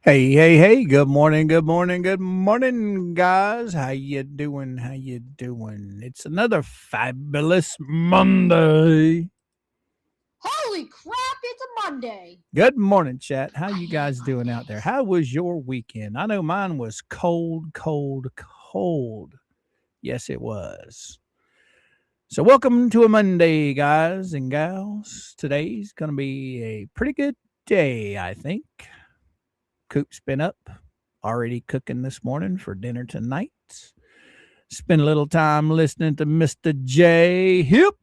Hey, hey, hey, good morning, good morning, good morning, guys. How you doing? How you doing? It's another fabulous Monday. Holy crap, it's a Monday. Good morning, chat. How you guys doing out there? How was your weekend? I know mine was cold, cold, cold. Yes, it was. So welcome to a Monday, guys and gals. Today's going to be a pretty good day, I think. Coop's been up, already cooking this morning for dinner tonight. Spent a little time listening to Mr. J Hip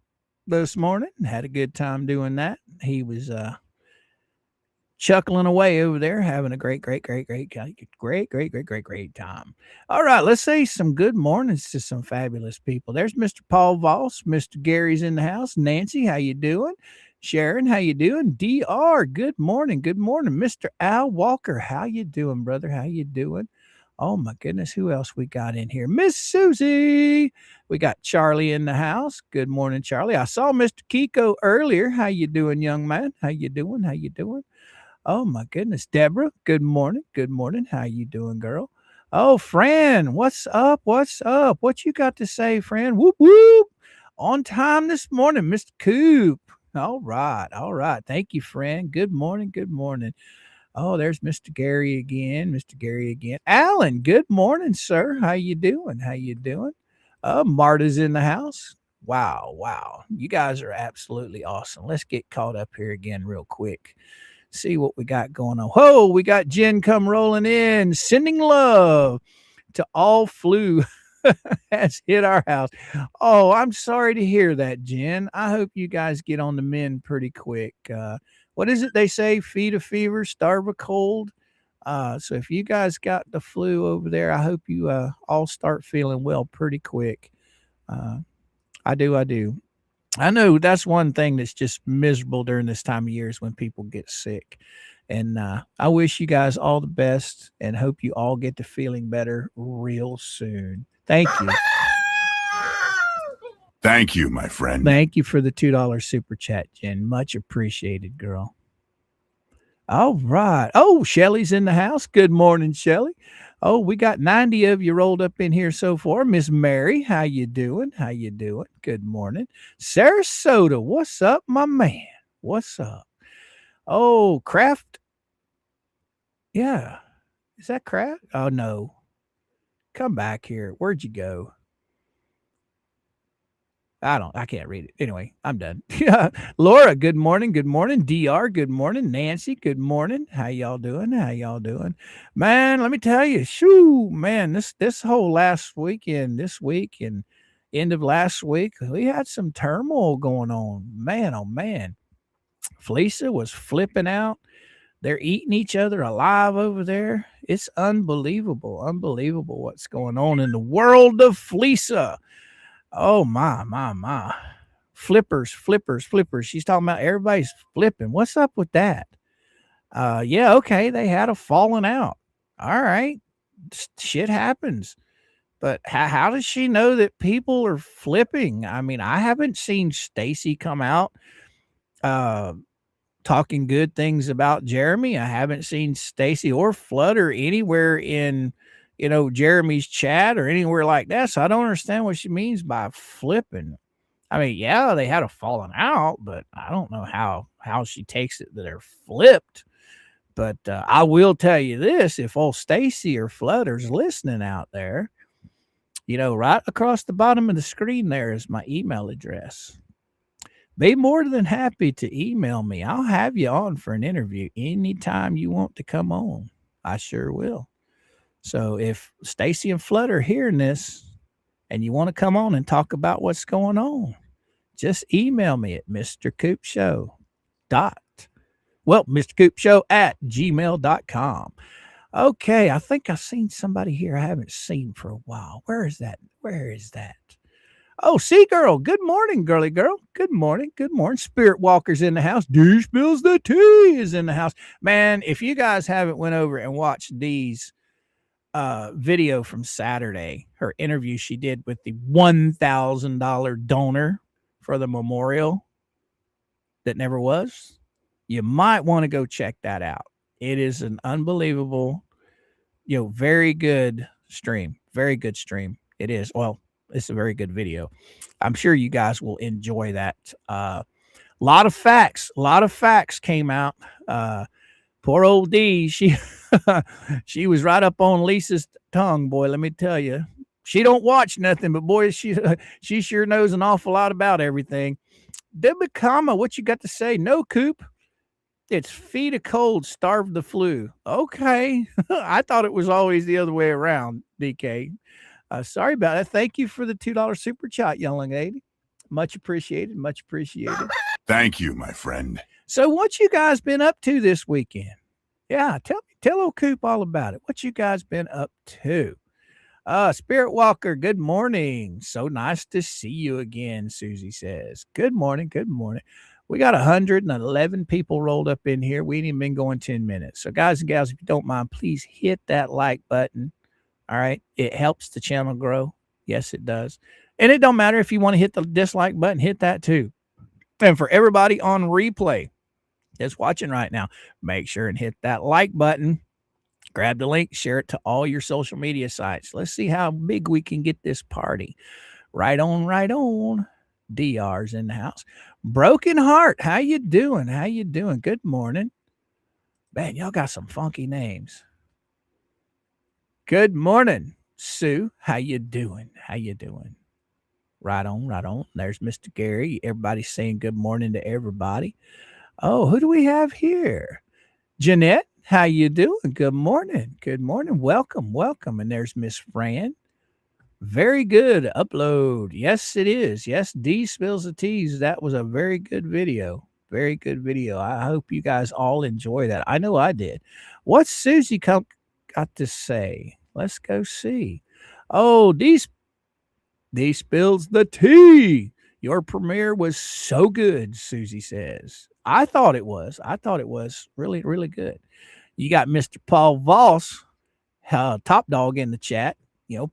this morning. Had a good time doing that. He was chuckling away over there, having a great time. All right, let's say some good mornings to some fabulous people. There's Mr. Paul Voss. Mr. Gary's in the house. Nancy, how you doing? Sharon, how you doing? DR, good morning. Good morning. Mr. Al Walker, how you doing, brother? How you doing? Oh my goodness, who else we got in here? Miss Susie. We got Charlie in the house. Good morning, Charlie. I saw Mr. Piko earlier. How you doing, young man? How you doing? How you doing? Oh my goodness, Deborah. Good morning. Good morning. How you doing, girl? Oh, Fran, what's up? What's up? What you got to say, Fran? Whoop whoop. On time this morning, Mr. Coop. All right, all right. Thank you, Fran. Good morning. Good morning. Oh, there's Mr. Gary again. Mr. Gary again. Alan, good morning, sir. How you doing? How you doing? Marta's in the house. Wow, wow. You guys are absolutely awesome. Let's get caught up here again real quick. See what we got going on. Whoa, we got Jen come rolling in, sending love to all flu has hit our house. Oh, I'm sorry to hear that, Jen. I hope you guys get on the mend pretty quick. What is it they say? Feed a fever, starve a cold. So if you guys got the flu over there, I hope you all start feeling well pretty quick. I do. I know that's one thing that's just miserable during this time of year is when people get sick. And I wish you guys all the best and hope you all get to feeling better real soon. Thank you. Thank you, my friend. Thank you for the $2 super chat, Jen. Much appreciated, girl. All right. Oh, Shelly's in the house. Good morning, Shelly. Oh, we got 90 of you rolled up in here so far. Miss Mary, how you doing? How you doing? Good morning. Sarasota, what's up, my man? What's up? Oh, Kraft. Yeah. Is that Kraft? Oh, no. Come back here. Where'd you go? I can't read it. Anyway, I'm done. Laura, good morning. Good morning. DR, good morning. Nancy, good morning. How y'all doing? How y'all doing? Man, let me tell you, shoo, man, this whole last weekend, this week and end of last week, we had some turmoil going on. Man, oh man. Fleesa was flipping out. They're eating each other alive over there. It's unbelievable. Unbelievable what's going on in the world of Fleesa. Oh my. Flippers. She's talking about everybody's flipping. What's up with that? Yeah, okay. They had a falling out. All right. Shit happens. But how does she know that people are flipping? I mean, I haven't seen Stacy come out talking good things about Jeremy. I haven't seen Stacy or Flutter anywhere in Jeremy's chat or anywhere like that. So I don't understand what she means by flipping. I mean, yeah, they had a falling out, but I don't know how she takes it that they're flipped. But I will tell you this: if old Stacy or Flutter's listening out there, right across the bottom of the screen there is my email address. Be more than happy to email me. I'll have you on for an interview anytime you want to come on. I sure will. So if Stacy and Flutter are hearing this and you want to come on and talk about what's going on, just email me at MrCoopShow. MrCoopShow at gmail.com. Okay, I think I've seen somebody here I haven't seen for a while. Where is that? Oh, Sea Girl. Good morning, girly girl. Good morning. Spirit Walker's in the house. D spills the tea is in the house. Man, if you guys haven't went over and watched Dee's video from Saturday, her interview she did with the $1,000 donor for the memorial that never was, you might want to go check that out. It is an unbelievable, very good stream. Very good stream. It is. Well, it's a very good video. I'm sure you guys will enjoy that. A lot of facts came out. Poor old D, she was right up on Lisa's tongue, boy. Let me tell you, she don't watch nothing, but boy, she sure knows an awful lot about everything. Debbie Kama, what you got to say? No, Coop. It's feed a cold, starve the flu. Okay, I thought it was always the other way around. DK, sorry about that. Thank you for the $2 super chat, young lady. Much appreciated. Much appreciated. Thank you, my friend. So, what you guys been up to this weekend? Yeah, tell old Coop all about it. What you guys been up to? Spirit Walker, good morning. So nice to see you again, Susie says. Good morning, good morning. We got 111 people rolled up in here. We ain't even been going 10 minutes. So, guys and gals, if you don't mind, please hit that like button. All right. It helps the channel grow. Yes, it does. And it don't matter if you want to hit the dislike button, hit that too. And for everybody on replay that's watching right now, make sure and hit that like button. Grab the link, share it to all your social media sites. Let's see how big we can get this party. Right on, right on. DR's in the house. Broken Heart, how you doing? How you doing? Good morning. Man, y'all got some funky names. Good morning, Sue. How you doing? How you doing? Right on, right on. There's Mr. Gary. Everybody's saying good morning to everybody. Oh, who do we have here? Jeanette, how you doing? Good morning. Good morning. Welcome, welcome. And there's Miss Fran. Very good upload. Yes, it is. Yes, D spills the teas. That was a very good video. Very good video. I hope you guys all enjoy that. I know I did. What's Susie got to say? Let's go see. Oh, D spills the tea. Your premiere was so good, Susie says. I thought it was. I thought it was really, really good. You got Mr. Paul Voss, top dog in the chat,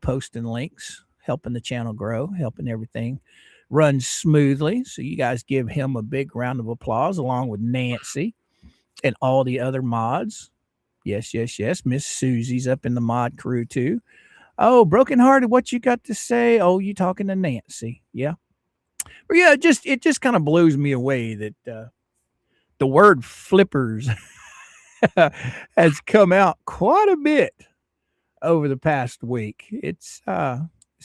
posting links, helping the channel grow, helping everything run smoothly. So you guys give him a big round of applause along with Nancy and all the other mods. Yes, yes, yes. Miss Susie's up in the mod crew too. Oh, brokenhearted, what you got to say? Oh, you talking to Nancy. Yeah. But yeah, it just kind of blows me away that the word flippers has come out quite a bit over the past week. It's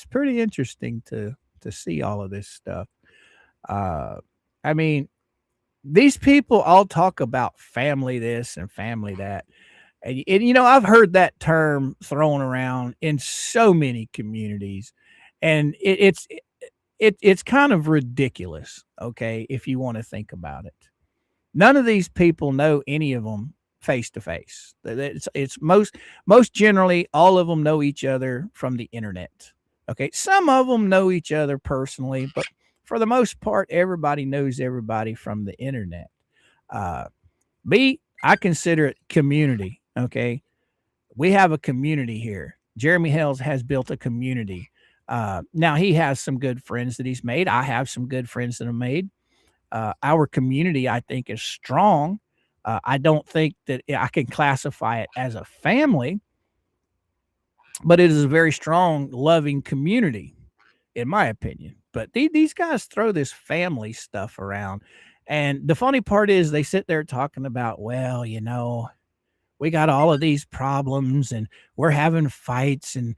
pretty interesting to see all of this stuff. I mean, these people all talk about family this and family that. And I've heard that term thrown around in so many communities, and it's kind of ridiculous. Okay, if you want to think about it, none of these people know any of them face to face. It's most generally all of them know each other from the internet. Okay, some of them know each other personally, but for the most part, everybody knows everybody from the internet. I consider it community. Okay, we have a community here. Jeremy Hales has built a community. Now he has some good friends that he's made. I have some good friends that are made. Our community, I think, is strong. I don't think that I can classify it as a family, but it is a very strong, loving community, in my opinion. But these guys throw this family stuff around. And the funny part is they sit there talking about, well, we got all of these problems and we're having fights and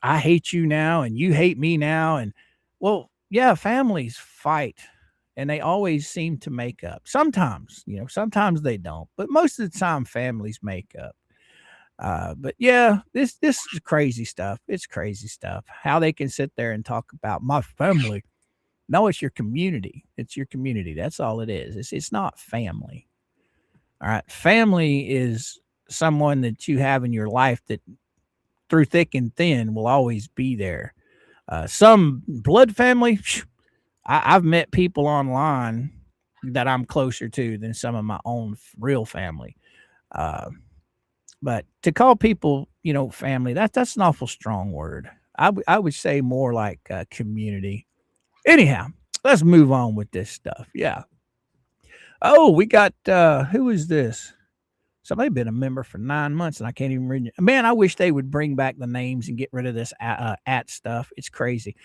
I hate you now and you hate me now. And well, yeah, families fight and they always seem to make up. Sometimes, sometimes they don't, but most of the time families make up. But yeah, this is crazy stuff. It's crazy stuff. How they can sit there and talk about my family. No, it's your community. It's your community. That's all it is. It's not family. All right. Family is someone that you have in your life that through thick and thin will always be there. Some blood family, I've met people online that I'm closer to than some of my own real family. But to call people, family, that's an awful strong word. I would say more like community. Anyhow, let's move on with this stuff. Yeah. Oh, we got, who is this? Somebody been a member for 9 months and I can't even read it. Man, I wish they would bring back the names and get rid of this at stuff. It's crazy.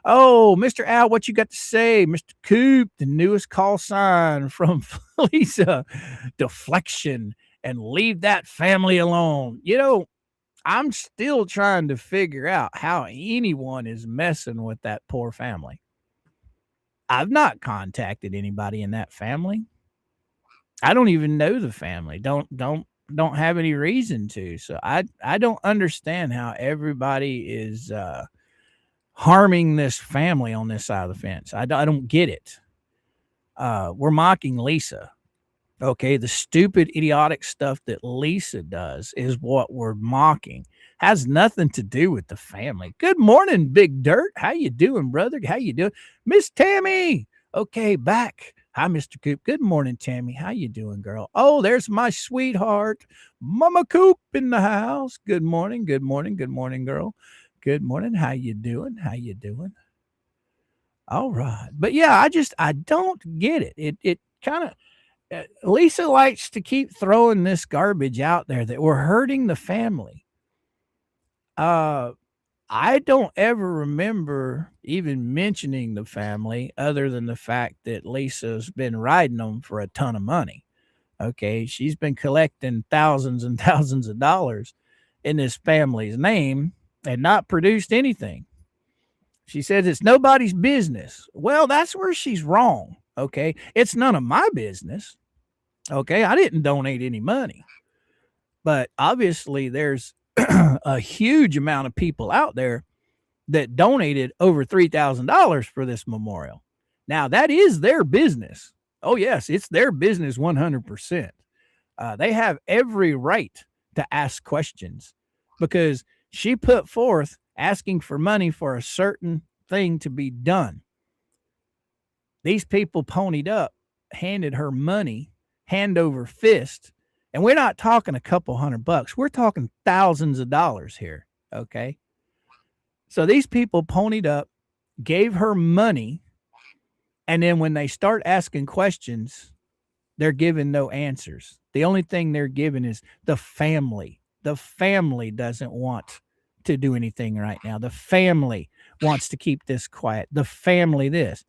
Oh, Mr. Al, what you got to say? Mr. Coop, the newest call sign from Lisa. Deflection and leave that family alone. You know, I'm still trying to figure out how anyone is messing with that poor family. I've not contacted anybody in that family. I don't even know the family. Don't have any reason to. So I don't understand how everybody is harming this family on this side of the fence. I don't get it. We're mocking Lisa. Okay, the stupid, idiotic stuff that Lisa does is what we're mocking. Has nothing to do with the family. Good morning, Big Dirt. How you doing, brother? How you doing? Miss Tammy. Okay, back. Hi, Mr. Coop. Good morning, Tammy. How you doing, girl? Oh, there's my sweetheart, Mama Coop in the house. Good morning, good morning, good morning, girl. Good morning. How you doing? How you doing? All right. But yeah, I don't get it. It kind of, Lisa likes to keep throwing this garbage out there that we're hurting the family. I don't ever remember even mentioning the family other than the fact that Lisa's been riding them for a ton of money. Okay. She's been collecting thousands and thousands of dollars in this family's name and not produced anything. She says it's nobody's business. Well, that's where she's wrong. Okay. It's none of my business. Okay. I didn't donate any money, but obviously there's a huge amount of people out there that donated over $3,000 for this memorial. Now that is their business. Oh yes, it's their business 100%. They have every right to ask questions because she put forth asking for money for a certain thing to be done. These people ponied up, handed her money, hand over fist. And we're not talking a couple $100. We're talking thousands of dollars here. Okay. So these people ponied up, gave her money. And then when they start asking questions, they're giving no answers. The only thing they're giving is the family. The family doesn't want to do anything right now. The family wants to keep this quiet. The family this.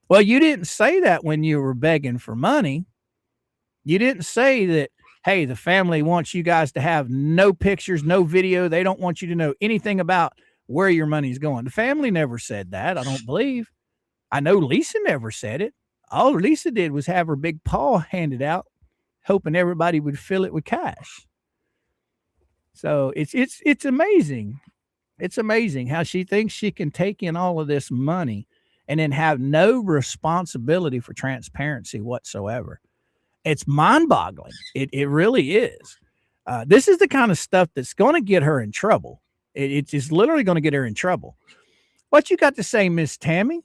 Well, you didn't say that when you were begging for money. You didn't say that, hey, the family wants you guys to have no pictures, no video. They don't want you to know anything about where your money's going. The family never said that, I don't believe. I know Lisa never said it. All Lisa did was have her big paw handed out, hoping everybody would fill it with cash. So it's amazing. It's amazing how she thinks she can take in all of this money and then have no responsibility for transparency whatsoever. It's mind-boggling. It really is. This is the kind of stuff that's going to get her in trouble. It's just literally going to get her in trouble. What you got to say, Miss Tammy?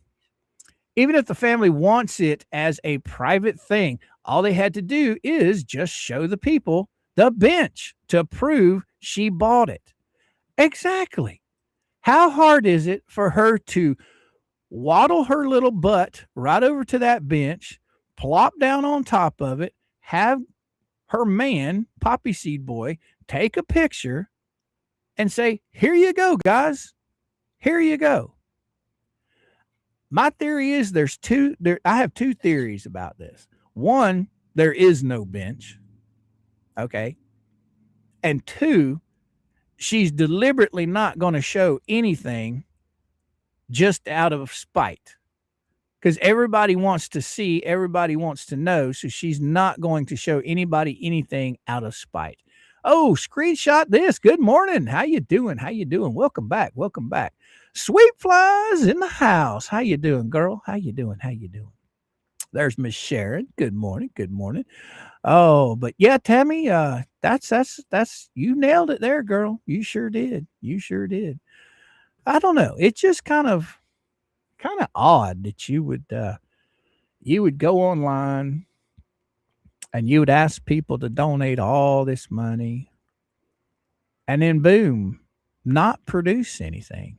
Even if the family wants it as a private thing, all they had to do is just show the people the bench to prove she bought it. Exactly. How hard is it for her to waddle her little butt right over to that bench, plop down on top of it, have her man, Poppy Seed Boy, take a picture and say, here you go, guys. Here you go. My theory is I have two theories about this. One, there is no bench. Okay. And two, she's deliberately not going to show anything just out of spite. Because everybody wants to see, everybody wants to know. So she's not going to show anybody anything out of spite. Oh, screenshot this. Good morning. How you doing? How you doing? Welcome back. Welcome back. Sweet Flies in the house. How you doing, girl? How you doing? How you doing? There's Miss Sharon. Good morning. Good morning. Oh, but yeah, Tammy, that's you nailed it there, girl. You sure did. You sure did. I don't know. It's just kind of odd that you would go online and you would ask people to donate all this money and then boom, not produce anything.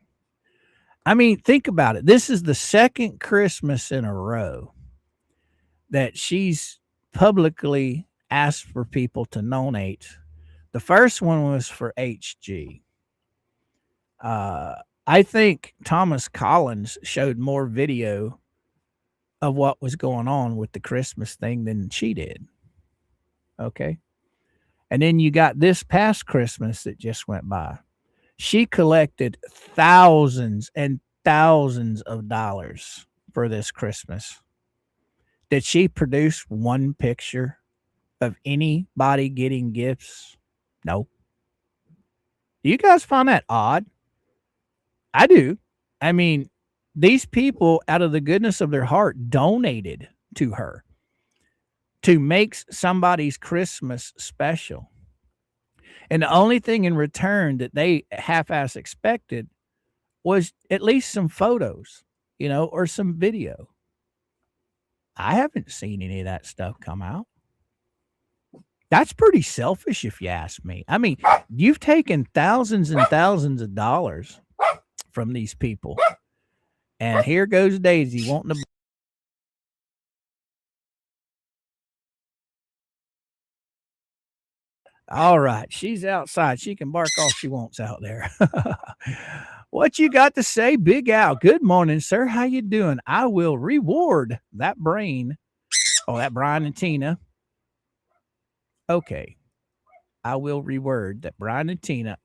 I mean, think about it. This is the second Christmas in a row that she's publicly asked for people to donate. The first one was for HG. I think Thomas Collins showed more video of what was going on with the Christmas thing than she did. Okay. And then you got this past Christmas that just went by. She collected thousands and thousands of dollars for this Christmas. Did she produce one picture of anybody getting gifts? No. Do you guys find that odd? I do. I mean, these people, out of the goodness of their heart, donated to her to make somebody's Christmas special. And the only thing in return that they half-ass expected was at least some photos, you know, or some video. I haven't seen any of that stuff come out. That's pretty selfish, if you ask me. I mean, you've taken thousands and thousands of dollars from these people, and here goes Daisy wanting to. All right, she's outside. She can bark all she wants out there. What you got to say, Big Al? Good morning, sir. How you doing? I will reward that brain. Oh, that Brian and Tina. Okay. I will reword that Brian and Tina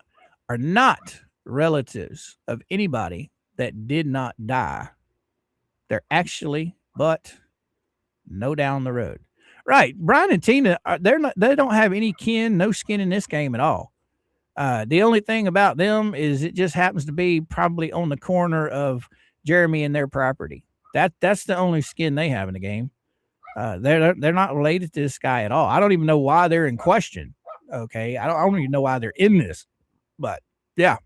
are not relatives of anybody that did not die. They're actually, but no down the road. Right. Brian and Tina, they don't have any kin, no skin in this game at all. The only thing about them is it just happens to be probably on the corner of Jeremy and their property. That's the only skin they have in the game. They're not related to this guy at all. I don't even know why they're in question. Okay. I don't even know why they're in this, but yeah.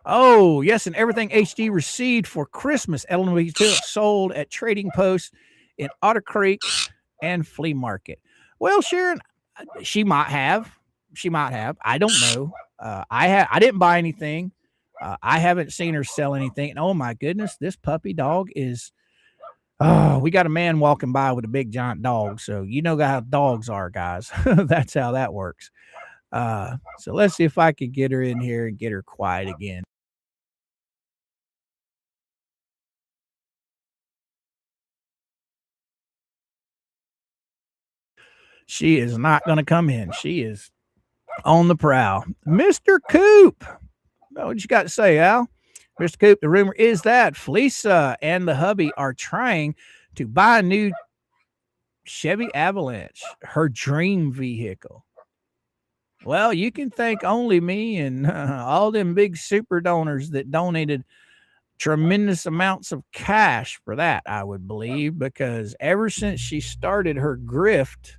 Oh, yes. And everything HD received for Christmas. Illinois sold at trading posts in Otter Creek and flea market. Well, Sharon, she might have. I don't know. I didn't buy anything. I haven't seen her sell anything. And oh my goodness, this puppy dog is. Oh, we got a man walking by with a big giant dog. So you know how dogs are, guys. That's how that works. So let's see if I can get her in here and get her quiet again. She is not going to come in. She is on the prowl. MrCoop. What you got to say, Al? MrCoop, the rumor is that Felisa and the hubby are trying to buy a new Chevy Avalanche, her dream vehicle. Well, you can thank only me and all them big super donors that donated tremendous amounts of cash for that, I would believe, because ever since she started her grift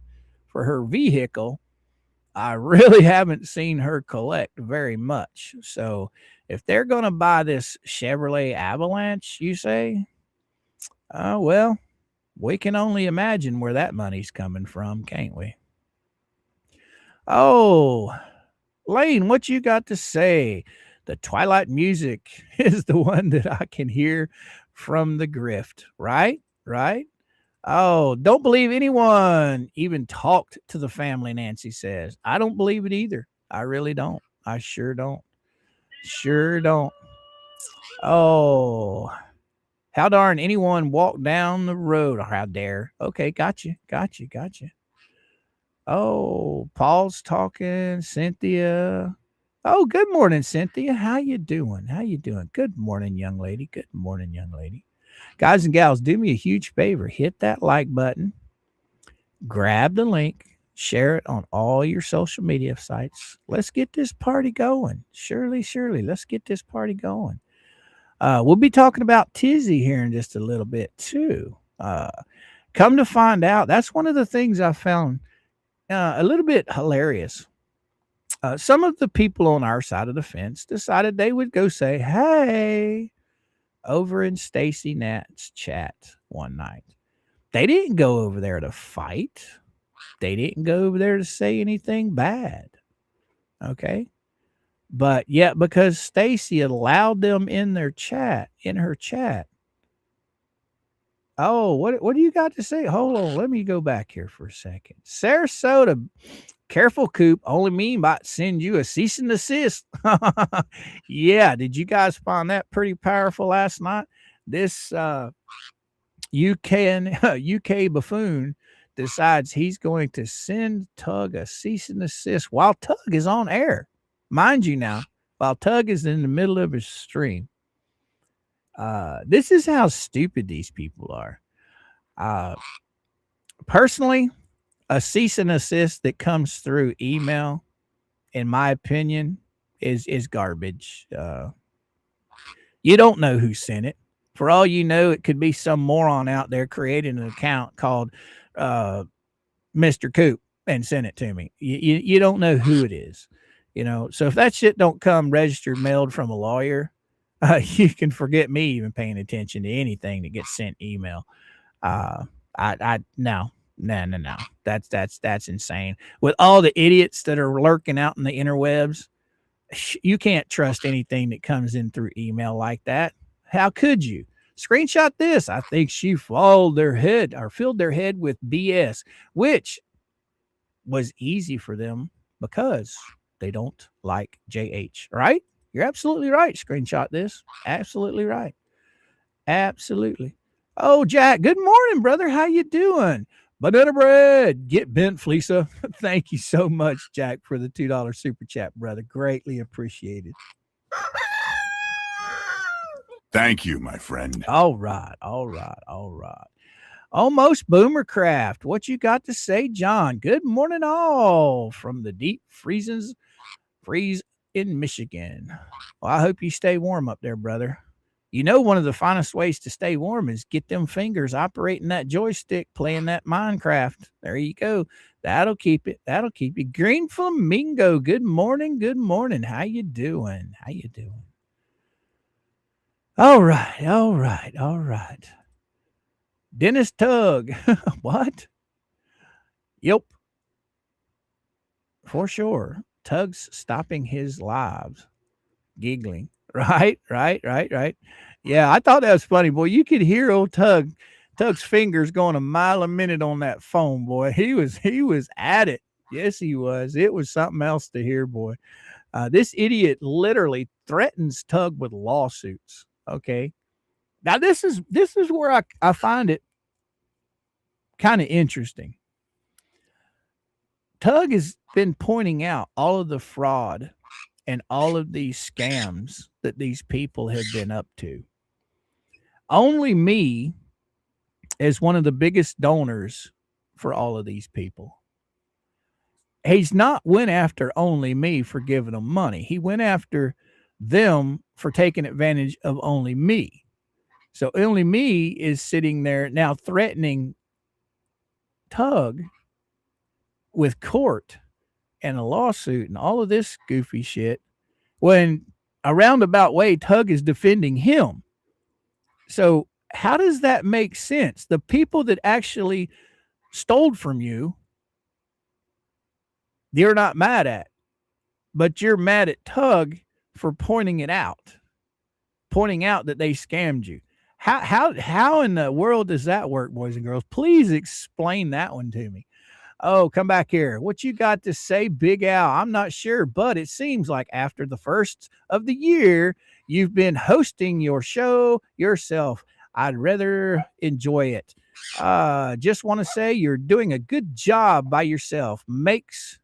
for her vehicle, I really haven't seen her collect very much. So if they're going to buy this Chevrolet Avalanche, you say, well, we can only imagine where that money's coming from, can't we? Oh, Lane, what you got to say? The Twilight music is the one that I can hear from the grift, right? Right? Oh, don't believe anyone even talked to the family, Nancy says. I don't believe it either. I really don't. I sure don't. Sure don't. Oh, how darn anyone walk down the road? Or how dare? Okay, gotcha. Oh, Paul's talking. Cynthia. Oh, good morning, Cynthia. How you doing? Good morning, young lady. Guys and gals, do me a huge favor. Hit that like button. Grab the link. Share it on all your social media sites. Let's get this party going. Surely, let's get this party going. We'll be talking about Tizzy here in just a little bit, too. Come to find out, that's one of the things I found a little bit hilarious. Some of the people on our side of the fence decided they would go say, hey, over in Stacy Nat's chat one night. They didn't go over there to fight. They didn't go over there to say anything bad. Okay. But yet, because Stacy allowed them in her chat, Oh, what do you got to say? Hold on, let me go back here for a second. Sarasota, careful, Coop. Only me might send you a cease and desist. Yeah, did you guys find that pretty powerful last night? This UK buffoon decides he's going to send Tug a cease and desist while Tug is on air. Mind you now, while Tug is in the middle of his stream. This is how stupid these people are. Personally, a cease and desist that comes through email, in my opinion, is garbage. You don't know who sent it. For all you know, it could be some moron out there creating an account called MrCoop and sent it to me. You don't know who it is, you know. So if that shit don't come registered mailed from a lawyer, you can forget me even paying attention to anything that gets sent email. No. That's insane. With all the idiots that are lurking out in the interwebs, you can't trust anything that comes in through email like that. How could you? Screenshot this. I think she filled their head with BS, which was easy for them because they don't like JH, right? You're absolutely right. Screenshot this. Absolutely right. Absolutely. Oh, Jack, good morning, brother. How you doing? Banana bread. Get bent, Fleesa. Thank you so much, Jack, for the $2 super chat, brother. Greatly appreciated. Thank you, my friend. All right. Almost Boomercraft. What you got to say, John? Good morning, all from the deep freeze in Michigan. Well, I hope you stay warm up there, brother. You know, one of the finest ways to stay warm is get them fingers operating that joystick, playing that Minecraft. There you go. That'll keep it. Green Flamingo. Good morning. How you doing? All right. Dennis Tug. What? Yep. For sure. Tug's stopping his lives. Giggling. Right. Yeah, I thought that was funny, boy. You could hear old Tug's fingers going a mile a minute on that phone, boy. He was at it. Yes, he was. It was something else to hear, boy. This idiot literally threatens Tug with lawsuits. Okay. Now this is where I find it kind of interesting. Tug has been pointing out all of the fraud and all of these scams that these people have been up to. Only me is one of the biggest donors for all of these people. He's not went after only me for giving them money. He went after them for taking advantage of only me. So only me is sitting there now threatening Tug with court and a lawsuit and all of this goofy shit, when a roundabout way Tug is defending him. So how does that make sense? The people that actually stole from you, you're not mad at, but you're mad at Tug for pointing out that they scammed you. How in the world does that work, boys and girls? Please explain that one to me. Oh, come back here. What you got to say, Big Al? I'm not sure, but it seems like after the first of the year, you've been hosting your show yourself. I'd rather enjoy it. Just want to say you're doing a good job by yourself. Makes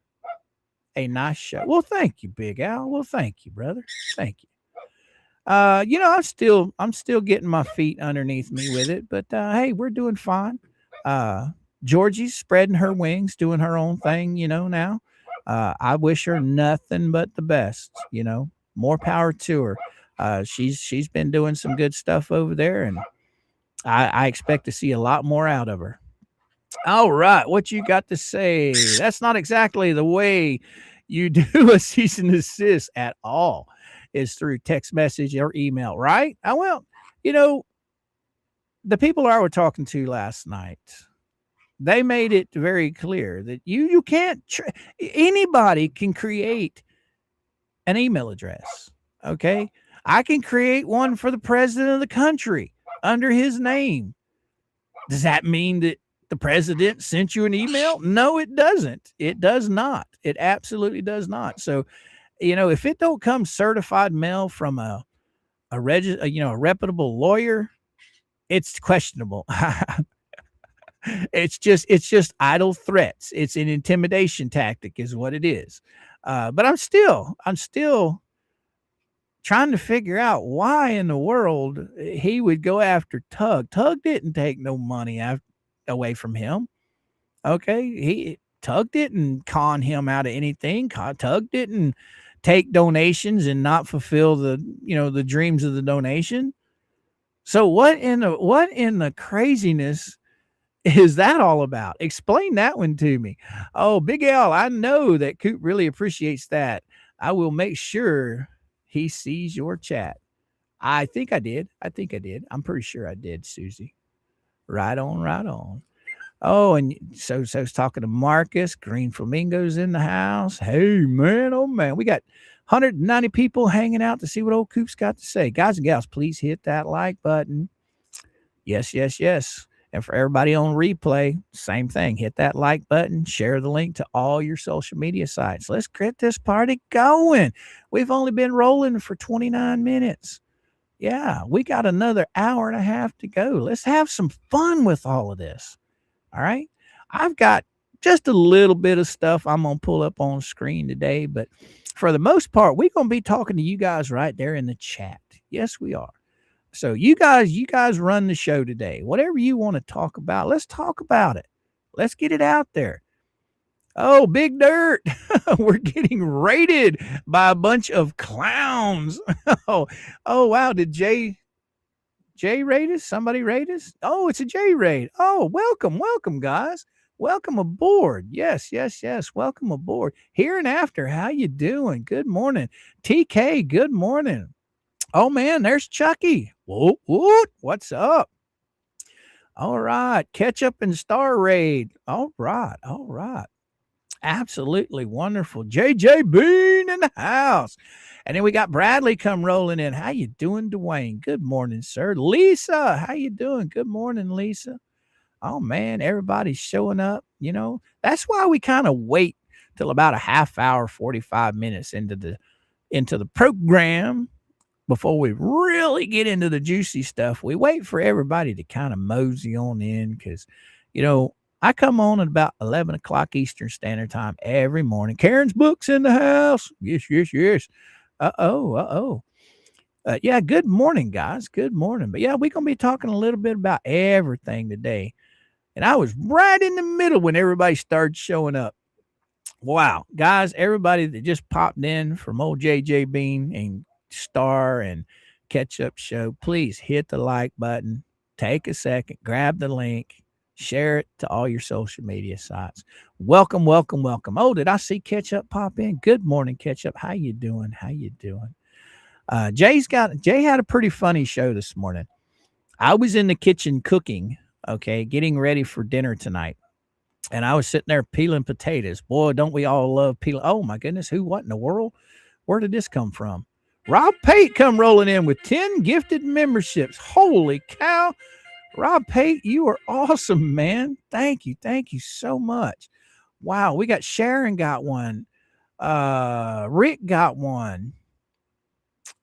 a nice show. Well, thank you, Big Al. Well, thank you, brother. Thank you. You know, I'm still getting my feet underneath me with it, but hey, we're doing fine. Georgie's spreading her wings, doing her own thing, you know, now. I wish her nothing but the best, you know. More power to her. She's been doing some good stuff over there, and I expect to see a lot more out of her. All right, what you got to say? That's not exactly the way you do a cease and desist at all. Is through text message or email, right? Well, you know, the people I were talking to last night, they made it very clear that you can't, anybody can create an email address. Okay. I can create one for the president of the country under his name. Does that mean that the president sent you an email? No, it doesn't. It does not. It absolutely does not. So, if it don't come certified mail from a reputable lawyer, it's questionable. It's just idle threats. It's an intimidation tactic is what it is. But I'm still trying to figure out why in the world he would go after Tug. Tug didn't take no money away from him. Okay. Tug didn't con him out of anything. Tug didn't take donations and not fulfill the dreams of the donation. So what in the craziness is that all about? Explain that one to me. Oh, Big L, I know that Coop really appreciates that. I will make sure he sees your chat. I think I did. I'm pretty sure I did, Susie. Right on, right on. Oh, and so's talking to Marcus. Green Flamingo's in the house. Hey, man, oh, man. We got 190 people hanging out to see what old Coop's got to say. Guys and gals, please hit that like button. Yes, yes, yes. And for everybody on replay, same thing. Hit that like button. Share the link to all your social media sites. Let's get this party going. We've only been rolling for 29 minutes. Yeah, we got another hour and a half to go. Let's have some fun with all of this. All right. I've got just a little bit of stuff I'm going to pull up on screen today. But for the most part, we're going to be talking to you guys right there in the chat. Yes, we are. So you guys run the show today. Whatever you want to talk about, let's talk about it. Let's get it out there. Oh, Big Dirt. We're getting raided by a bunch of clowns. Oh, wow. Did Jay raid us? Somebody raid us? Oh, it's a Jay raid. Oh, welcome, guys. Welcome aboard. Yes. Welcome aboard. Here and after, how you doing? Good morning. TK, good morning. Oh, man, there's Chucky. What's up? All right. Ketchup and Star Raid. All right. Absolutely wonderful. JJ Bean in the house. And then we got Bradley come rolling in. How you doing, Dwayne? Good morning, sir. Lisa, how you doing? Good morning, Lisa. Oh, man, everybody's showing up. That's why we kind of wait till about a half hour, 45 minutes into the program before we really get into the juicy stuff. We wait for everybody to kind of mosey on in because, I come on at about 11 o'clock Eastern Standard Time every morning. Karen's Books in the house. Yes. Yeah, good morning, guys. Good morning. But yeah, we're going to be talking a little bit about everything today. And I was right in the middle when everybody started showing up. Wow. Guys, everybody that just popped in from old JJ Bean and Star and Ketchup Show, please hit the like button. Take a second. Grab the link. Share it to all your social media sites. Welcome. Oh, did I see Ketchup pop in? Good morning, Ketchup. How you doing? Jay had a pretty funny show this morning. I was in the kitchen cooking, getting ready for dinner tonight. And I was sitting there peeling potatoes. Boy, don't we all love peeling. Oh my goodness, what in the world? Where did this come from? Rob Pate come rolling in with 10 gifted memberships. Holy cow. Rob Pate, you are awesome, man. Thank you so much. Wow, we got Sharon got one. Rick got one.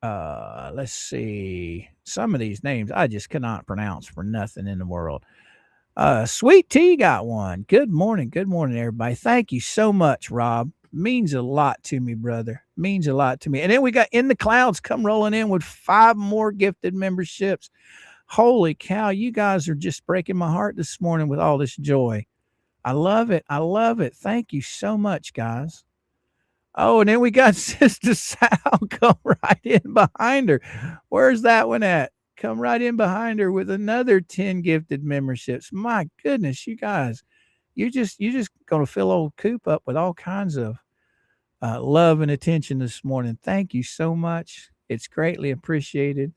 Let's see. Some of these names I just cannot pronounce for nothing in the world. Sweet Tea got one. Good morning, everybody. Thank you so much, Rob. Means a lot to me, brother. Means a lot to me. And then we got In the Clouds come rolling in with 5 more gifted memberships. Holy cow, you guys are just breaking my heart this morning with all this joy. I love it. Thank you so much, guys. Oh, and then we got Sister Sal come right in behind her. Where's that one at? Come right in behind her with another 10 gifted memberships. My goodness, you guys, you're just going to fill old Coop up with all kinds of love and attention this morning. Thank you so much. It's greatly appreciated.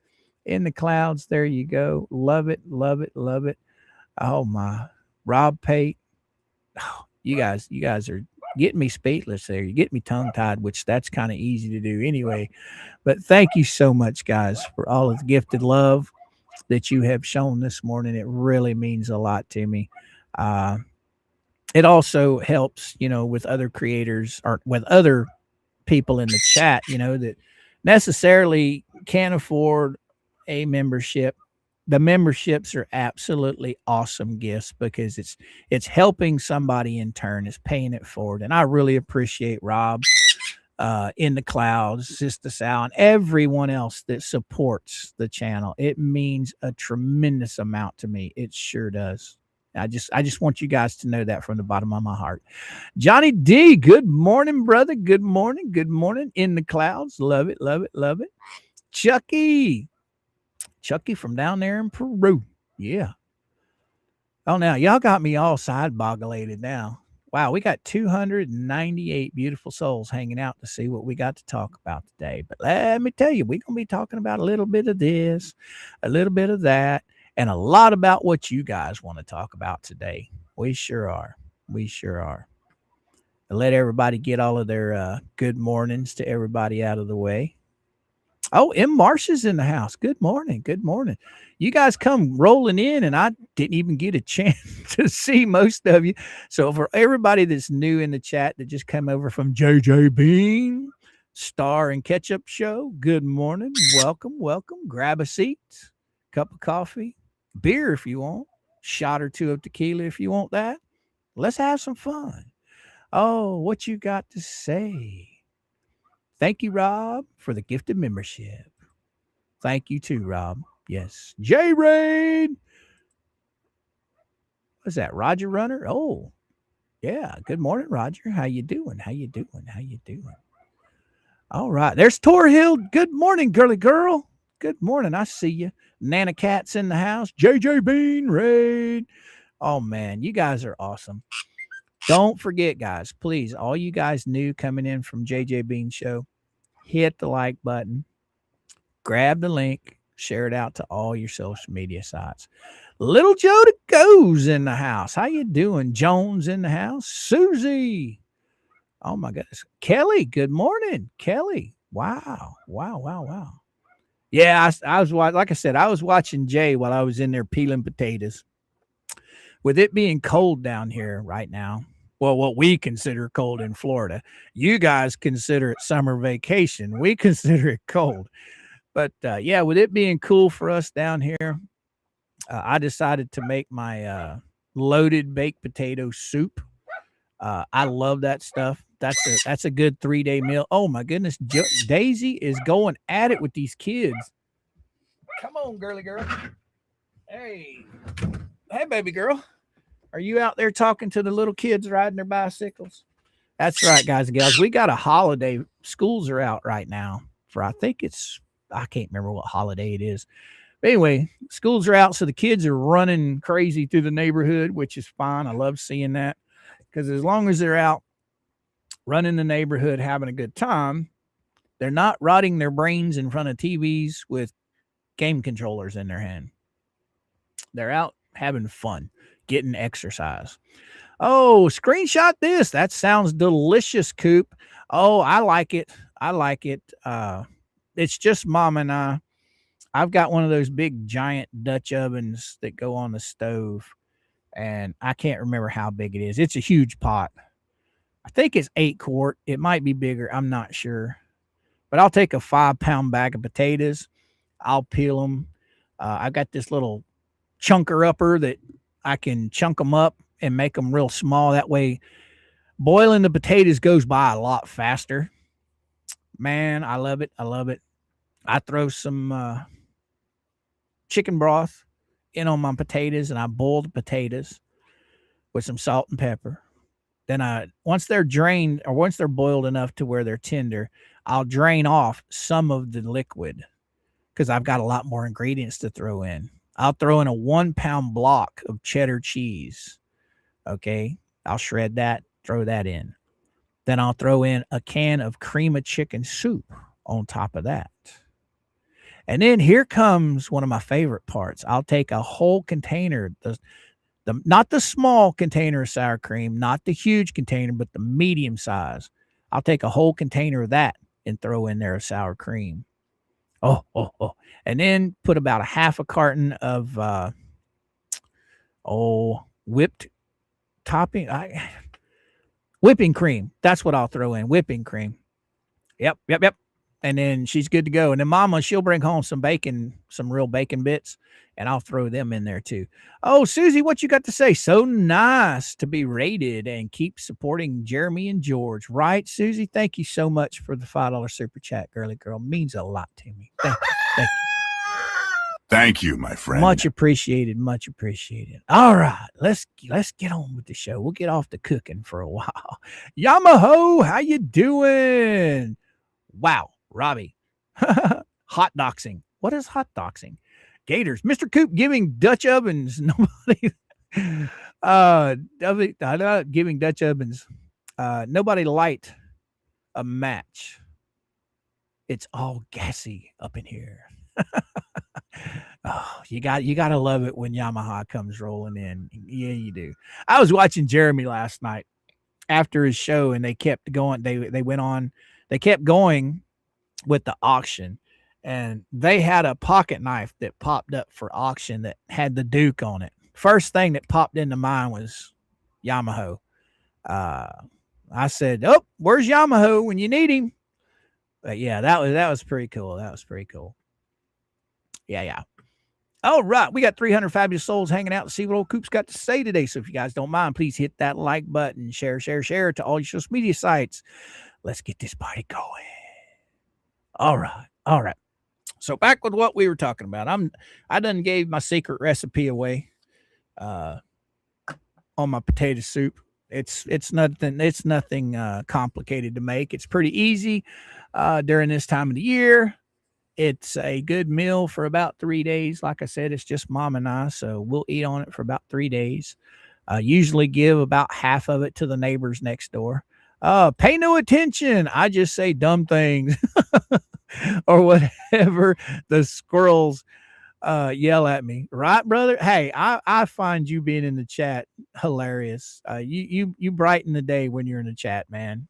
In the Clouds, there you go. Love it. Oh my, Rob Pate. Oh, you guys are getting me speechless there. You get me tongue tied, which that's kind of easy to do anyway. But thank you so much, guys, for all of the gifted love. that you have shown this morning. It really means a lot to me. It also helps, with other creators or with other people in the chat, that necessarily can't afford a membership. The memberships are absolutely awesome gifts because it's helping somebody in turn, it's paying it forward. And I really appreciate Rob in the clouds, Sister Sal, and everyone else that supports the channel. It means a tremendous amount to me. It sure does. I just want you guys to know that from the bottom of my heart. Johnny D, good morning, brother. Good morning. Good morning. In the clouds. Love it. Love it. Love it. Chucky from down there in Peru. Yeah. Oh, now y'all got me all side-bogglated now. Wow, we got 298 beautiful souls hanging out to see what we got to talk about today. But let me tell you, we're going to be talking about a little bit of this, a little bit of that, and a lot about what you guys want to talk about today. We sure are. We sure are. I'll let everybody get all of their good mornings to everybody out of the way. Oh, M. Marsh is in the house. Good morning. Good morning. You guys come rolling in, and I didn't even get a chance to see most of you. So for everybody that's new in the chat that just come over from JJ Bean, Star and Ketchup Show, good morning. Welcome, welcome. Grab a seat, cup of coffee, beer if you want, shot or two of tequila if you want that. Let's have some fun. Oh, what you got to say? Thank you, Rob, for the gifted membership. Thank you too, Rob. Yes. J-Rain. What's that? Roger Runner? Oh, yeah. Good morning, Roger. How you doing? How you doing? How you doing? All right. There's Tor Hill. Good morning, girly girl. Good morning. I see you. Nana Cat's in the house. JJ Bean Raid. Oh, man. You guys are awesome. Don't forget, guys, please, all you guys new coming in from JJ Bean Show, hit the like button, grab the link, share it out to all your social media sites. Little Joe to Go's in the house. How you doing? Jones in the house. Susie. Oh, my goodness. Kelly, good morning. Kelly. Wow. Wow, wow, wow. Yeah, I was, like I said, I was watching Jay while I was in there peeling potatoes. With it being cold down here right now, well, what we consider cold in Florida, you guys consider it summer vacation. We consider it cold. But yeah, with it being cool for us down here, I decided to make my loaded baked potato soup. I love that stuff. That's a good 3-day meal. Oh my goodness, Daisy is going at it with these kids. Come on, girly girl. Hey, baby girl. Are you out there talking to the little kids riding their bicycles? That's right, guys and gals. We got a holiday. Schools are out right now for, I can't remember what holiday it is. But anyway, schools are out, so the kids are running crazy through the neighborhood, which is fine. I love seeing that because as long as they're out running the neighborhood, having a good time, they're not rotting their brains in front of TVs with game controllers in their hand. They're out having fun, getting exercise. Oh, screenshot this. That sounds delicious, Coop. Oh, I like it. I like it. It's just Mom and I. I've got one of those big giant Dutch ovens that go on the stove, and I can't remember how big it is. It's a huge pot. I think it's 8 quart. It might be bigger. I'm not sure. But I'll take a 5-pound bag of potatoes. I'll peel them. I got this little chunker upper that I can chunk them up and make them real small. That way, boiling the potatoes goes by a lot faster. Man, I love it. I love it. I throw some chicken broth in on my potatoes, and I boil the potatoes with some salt and pepper. Then once they're drained, or once they're boiled enough to where they're tender, I'll drain off some of the liquid because I've got a lot more ingredients to throw in. I'll throw in a 1-pound block of cheddar cheese. Okay. I'll shred that, throw that in. Then I'll throw in a can of cream of chicken soup on top of that. And then here comes one of my favorite parts. I'll take a whole container, not the small container of sour cream, not the huge container, but the medium size. I'll take a whole container of that and throw in there a sour cream. Oh. And then put about a half a carton of whipped topping. Whipping cream. That's what I'll throw in. Whipping cream. Yep. And then she's good to go. And then Mama, she'll bring home some bacon, some real bacon bits, and I'll throw them in there too. Oh, Susie, what you got to say? So nice to be rated and keep supporting Jeremy and George. Right, Susie? Thank you so much for the $5 super chat, girly girl. Means a lot to me. Thank you. Thank you, my friend. Much appreciated. Much appreciated. All right, let's get on with the show. We'll get off the cooking for a while. Yamaho, how you doing? Wow, Robbie. Hot doxing. What is hot doxing? Gators. MrCoop giving Dutch ovens. Nobody giving Dutch ovens. Nobody light a match. It's all gassy up in here. Oh, you got to love it when Yamaha comes rolling in. Yeah, you do. I was watching Jeremy last night after his show, and they kept going. They went on. They kept going with the auction, and they had a pocket knife that popped up for auction that had the Duke on it. First thing that popped into mind was Yamaha. I said, "Oh, where's Yamaha when you need him?" But yeah, that was pretty cool. That was pretty cool. Yeah. All right, we got 300 fabulous souls hanging out to see what old Coop's got to say today. So if you guys don't mind, please hit that like button, share to all your social media sites. Let's get this party going. All right. So back with what we were talking about. I done gave my secret recipe away on my potato soup. It's nothing complicated to make. It's pretty easy during this time of the year. It's a good meal for about 3 days. Like I said, it's just Mom and I, so we'll eat on it for about 3 days. Usually give about half of it to the neighbors next door. Pay no attention. I just say dumb things or whatever the squirrels yell at me. Right, brother? Hey, I find you being in the chat hilarious. You brighten the day when you're in the chat, man.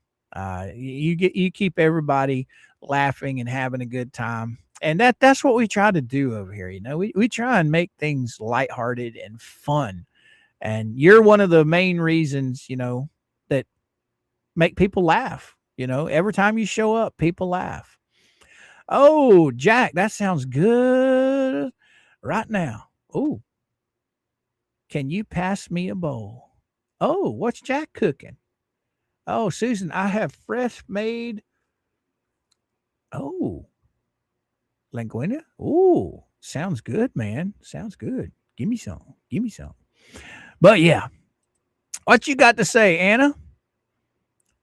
You keep everybody laughing and having a good time. And that's what we try to do over here. You know, we try and make things lighthearted and fun. And you're one of the main reasons, you know, that make people laugh. You know, every time you show up, people laugh. Oh, Jack, that sounds good right now. Oh, can you pass me a bowl? Oh, what's Jack cooking? Oh, Susan, I have fresh made. Oh, linguine. Oh, sounds good, man. Sounds good. Give me some. But yeah, what you got to say, Anna?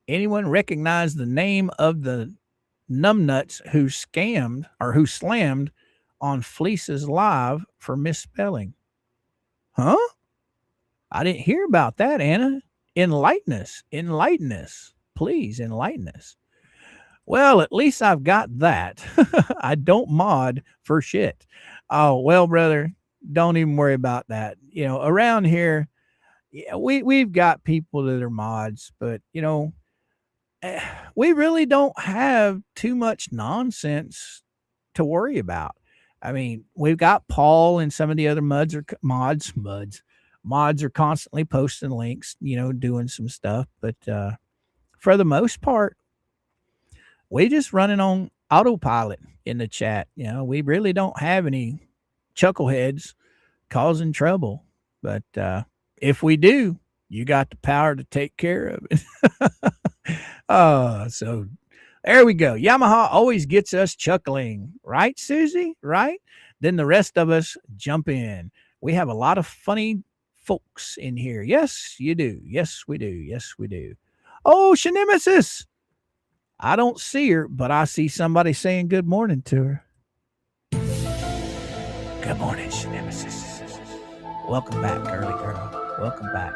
Anyone recognize the name of the numbnuts who slammed on Fleece's live for misspelling? Huh? I didn't hear about that, Anna. Enlighten us. Please enlighten us. Well, at least I've got that. I don't mod for shit. Oh, well, brother, don't even worry about that. You know, around here, yeah, we've got people that are mods, but, you know, we really don't have too much nonsense to worry about. I mean, we've got Paul and some of the other mods are constantly posting links, you know, doing some stuff. But for the most part, we just running on autopilot in the chat. You know, we really don't have any chuckleheads causing trouble. But if we do, you got the power to take care of it. So there we go. Yamaha always gets us chuckling. Right, Susie? Right? Then the rest of us jump in. We have a lot of funny folks in here. Yes, you do. Yes, we do. Oh, Shennemesis. I don't see her, but I see somebody saying good morning to her. Good morning, Shennemesis. Welcome back, girly girl. Welcome back.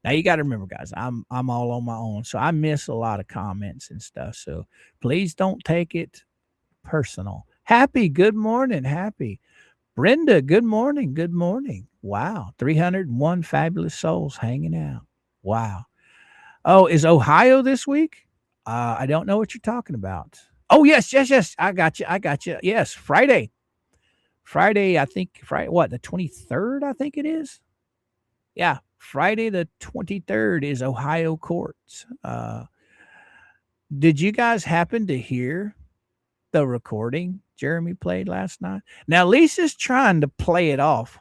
Now you got to remember, guys, I'm all on my own, so I miss a lot of comments and stuff. So please don't take it personal. Happy, good morning, Happy. Brenda, good morning, good morning. Wow, 301 fabulous souls hanging out. Wow. Oh, is Ohio this week? I don't know what you're talking about. Oh, yes, yes, yes. I got you. I got you. Yes, Friday. Friday, I think Friday, what, the 23rd, I think it is. Yeah, Friday the 23rd is Ohio courts. Did you guys happen to hear the recording Jeremy played last night? Now Lisa's trying to play it off,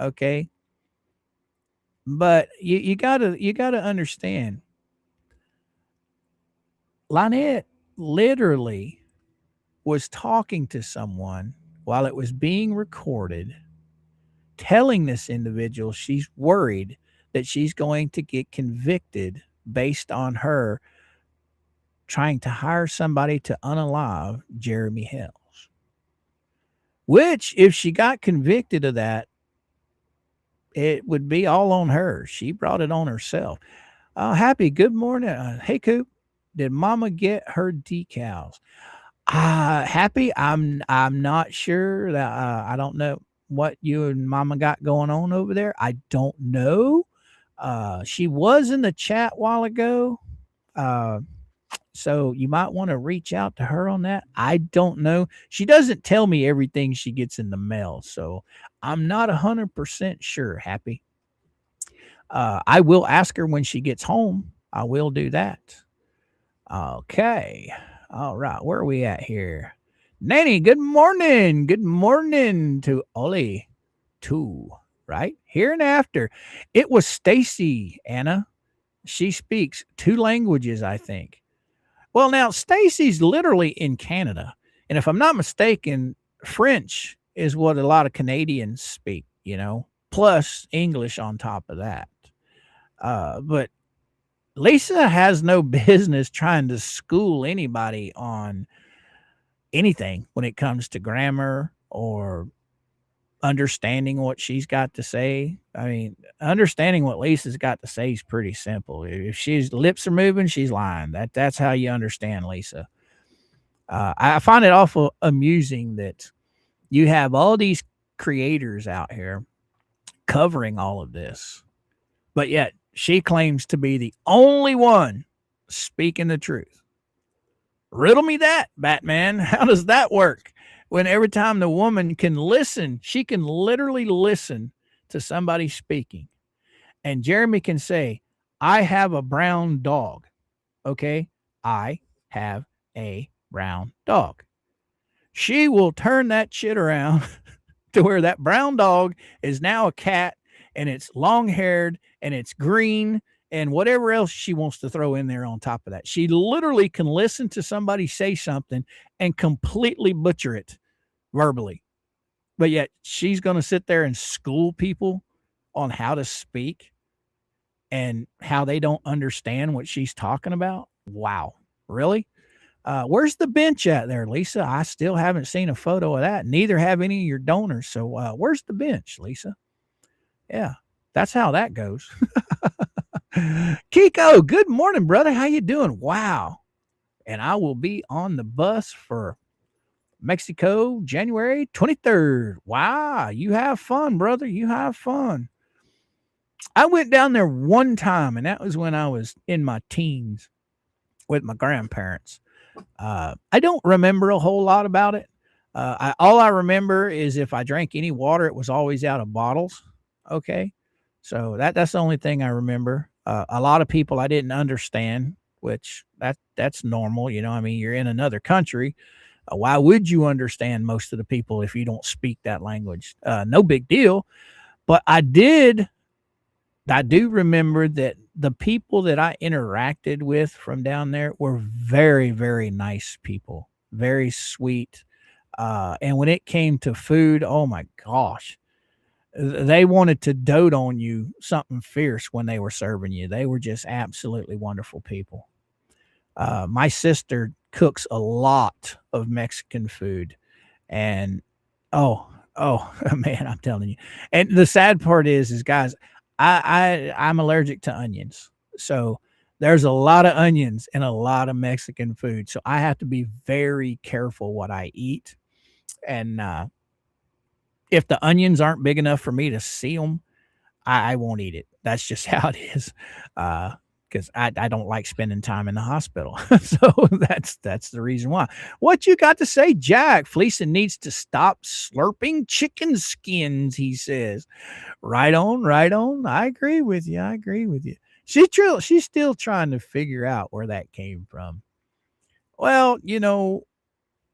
okay? But you gotta understand. Lynette literally was talking to someone while it was being recorded, telling this individual she's worried that she's going to get convicted based on her trying to hire somebody to unalive Jeremy Hales. Which, if she got convicted of that, it would be all on her. She brought it on herself. Happy, good morning. Hey, Coop, did Mama get her decals? Happy, I'm not sure. That I don't know what you and Mama got going on over there. I don't know. She was in the chat a while ago. So you might want to reach out to her on that. I don't know. She doesn't tell me everything she gets in the mail, so I'm not 100% sure, Happy. I will ask her when she gets home. I will do that. Okay. All right. Where are we at here? Nanny, good morning. Good morning to Ollie too, right? Here and after. It was Stacy, Anna. She speaks 2 languages, I think. Well, now Stacy's literally in Canada. And if I'm not mistaken, French is what a lot of Canadians speak, plus English on top of that. But Lisa has no business trying to school anybody on anything when it comes to grammar or understanding what she's got to say. I mean, understanding what Lisa's got to say is pretty simple. If she's lips are moving, she's lying. That's how you understand Lisa. I find it awful amusing that you have all these creators out here covering all of this, but yet she claims to be the only one speaking the truth. Riddle me that, Batman. How does that work? When every time the woman can listen, she can literally listen to somebody speaking. And Jeremy can say, I have a brown dog. Okay? I have a brown dog. She will turn that shit around to where that brown dog is now a cat and it's long haired and it's green and whatever else she wants to throw in there on top of that. She literally can listen to somebody say something and completely butcher it verbally. But yet she's going to sit there and school people on how to speak and how they don't understand what she's talking about. Wow. Really? Where's the bench at there, Lisa? I still haven't seen a photo of that. Neither have any of your donors. So where's the bench, Lisa? Yeah, that's how that goes. Kiko, good morning, brother. How you doing? Wow. And I will be on the bus for Mexico, January 23rd. Wow. You have fun, brother. You have fun. I went down there one time, and that was when I was in my teens with my grandparents. I don't remember a whole lot about it. All I remember is if I drank any water, it was always out of bottles. Okay. So that's the only thing I remember. A lot of people I didn't understand, which that's normal. I mean, you're in another country. Why would you understand most of the people if you don't speak that language? No big deal. But I do remember that the people that I interacted with from down there were very, very nice people, very sweet. And when it came to food, oh my gosh, they wanted to dote on you something fierce when they were serving you. They were just absolutely wonderful people. My sister cooks a lot of Mexican food, and oh man, I'm telling you. And the sad part is guys, I'm allergic to onions. So there's a lot of onions and a lot of Mexican food. So I have to be very careful what I eat. And if the onions aren't big enough for me to see them, I won't eat it. That's just how it is. because I don't like spending time in the hospital. So that's the reason why. What you got to say, Jack? Fleeson needs to stop slurping chicken skins, he says. Right on, right on. I agree with you. I agree with you. She's still trying to figure out where that came from. Well,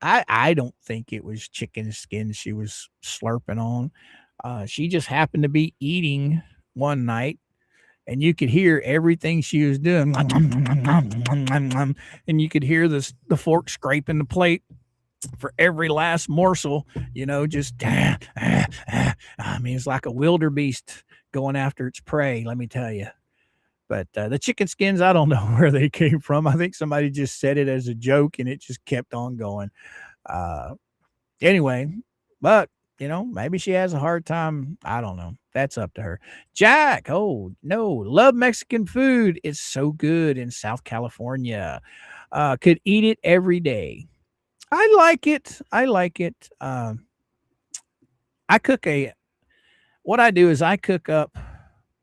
I don't think it was chicken skin she was slurping on. She just happened to be eating one night, and you could hear everything she was doing. And you could hear the fork scraping the plate for every last morsel, just I mean, it's like a wildebeest going after its prey, let me tell you. But the chicken skins, I don't know where they came from. I think somebody just said it as a joke, and it just kept on going. Anyway, but maybe she has a hard time. I don't know. That's up to her. Jack, oh no, love Mexican food. It's so good in South California. Could eat it every day. I like it. What I do is I cook up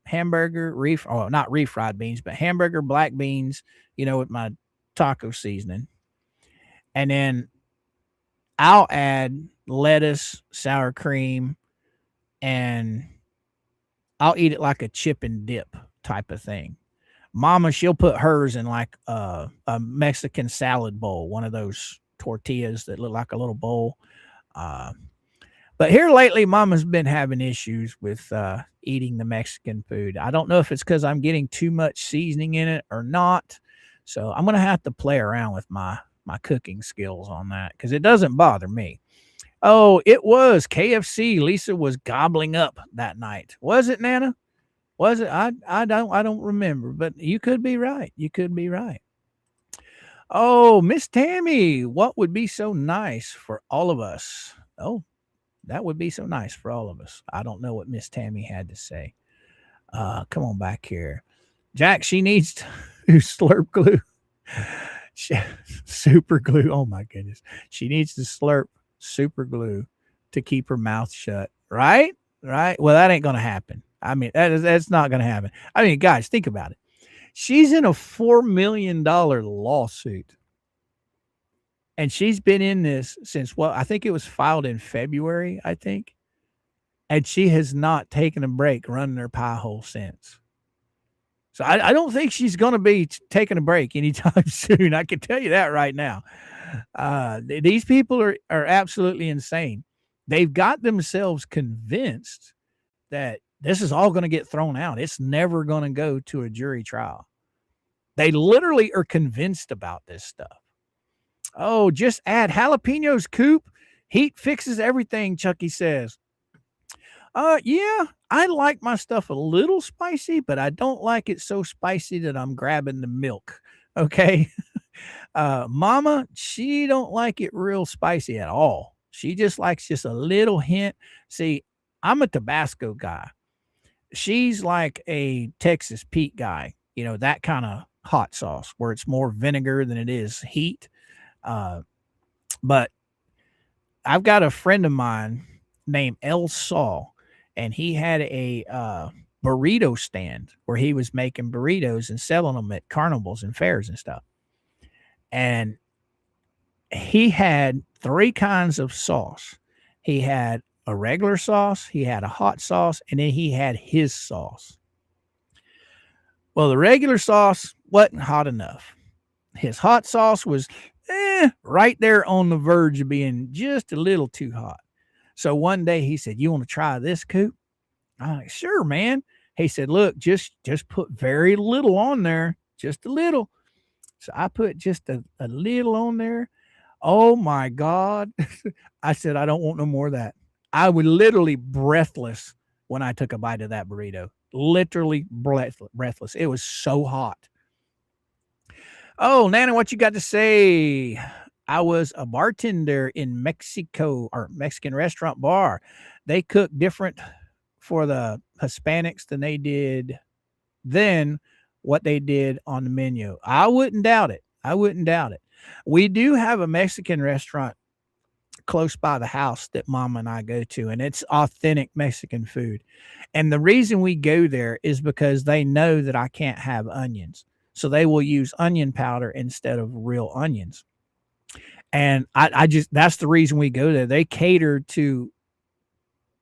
hamburger, not refried beans, but hamburger black beans, with my taco seasoning. And then I'll add lettuce, sour cream, and I'll eat it like a chip and dip type of thing. Mama, she'll put hers in like a Mexican salad bowl, one of those tortillas that look like a little bowl. But here lately, Mama's been having issues with eating the Mexican food. I don't know if it's because I'm getting too much seasoning in it or not. So I'm going to have to play around with my cooking skills on that, because it doesn't bother me. Oh, it was KFC Lisa was gobbling up that night. Was it, Nana? Was it? I don't remember, but you could be right. You could be right. Oh, Miss Tammy, what would be so nice for all of us? Oh, that would be so nice for all of us. I don't know what Miss Tammy had to say. Come on back here. Jack, she needs to slurp glue. Super glue. Oh my goodness. She needs to slurp super glue to keep her mouth shut. Right? Right. Well, that ain't going to happen. I mean, that's not going to happen. I mean, guys, think about it. She's in a $4 million lawsuit. And she's been in this since, I think it was filed in February, I think. And she has not taken a break running her pie hole since. So I don't think she's going to be taking a break anytime soon. I can tell you that right now. These people are absolutely insane. They've got themselves convinced that this is all going to get thrown out. It's never going to go to a jury trial. They literally are convinced about this stuff. Oh, just add jalapenos, Coop. Heat fixes everything, Chucky says. Yeah, I like my stuff a little spicy, but I don't like it so spicy that I'm grabbing the milk. Okay. Mama, she don't like it real spicy at all. She just likes just a little hint. See, I'm a Tabasco guy. She's like a Texas Pete guy, that kind of hot sauce where it's more vinegar than it is heat. But I've got a friend of mine named El Saul, and he had a burrito stand where he was making burritos and selling them at carnivals and fairs and stuff. And he had 3 kinds of sauce. He had a regular sauce, he had a hot sauce, and then he had his sauce. Well, the regular sauce wasn't hot enough. His hot sauce was right there on the verge of being just a little too hot. So one day he said, "You want to try this, Coop?" I'm like, "Sure, man." He said, "Look, just put very little on there, just a little." So I put just a little on there. Oh my God. I said, "I don't want no more of that." I was literally breathless when I took a bite of that burrito. Literally breathless. It was so hot. Oh, Nana, what you got to say? I was a bartender in Mexico, or Mexican restaurant bar. They cook different for the Hispanics than they did then what they did on the menu. I wouldn't doubt it. We do have a Mexican restaurant close by the house that Mama and I go to, and it's authentic Mexican food. And the reason we go there is because they know that I can't have onions. So they will use onion powder instead of real onions. And I just, that's the reason we go there. They cater to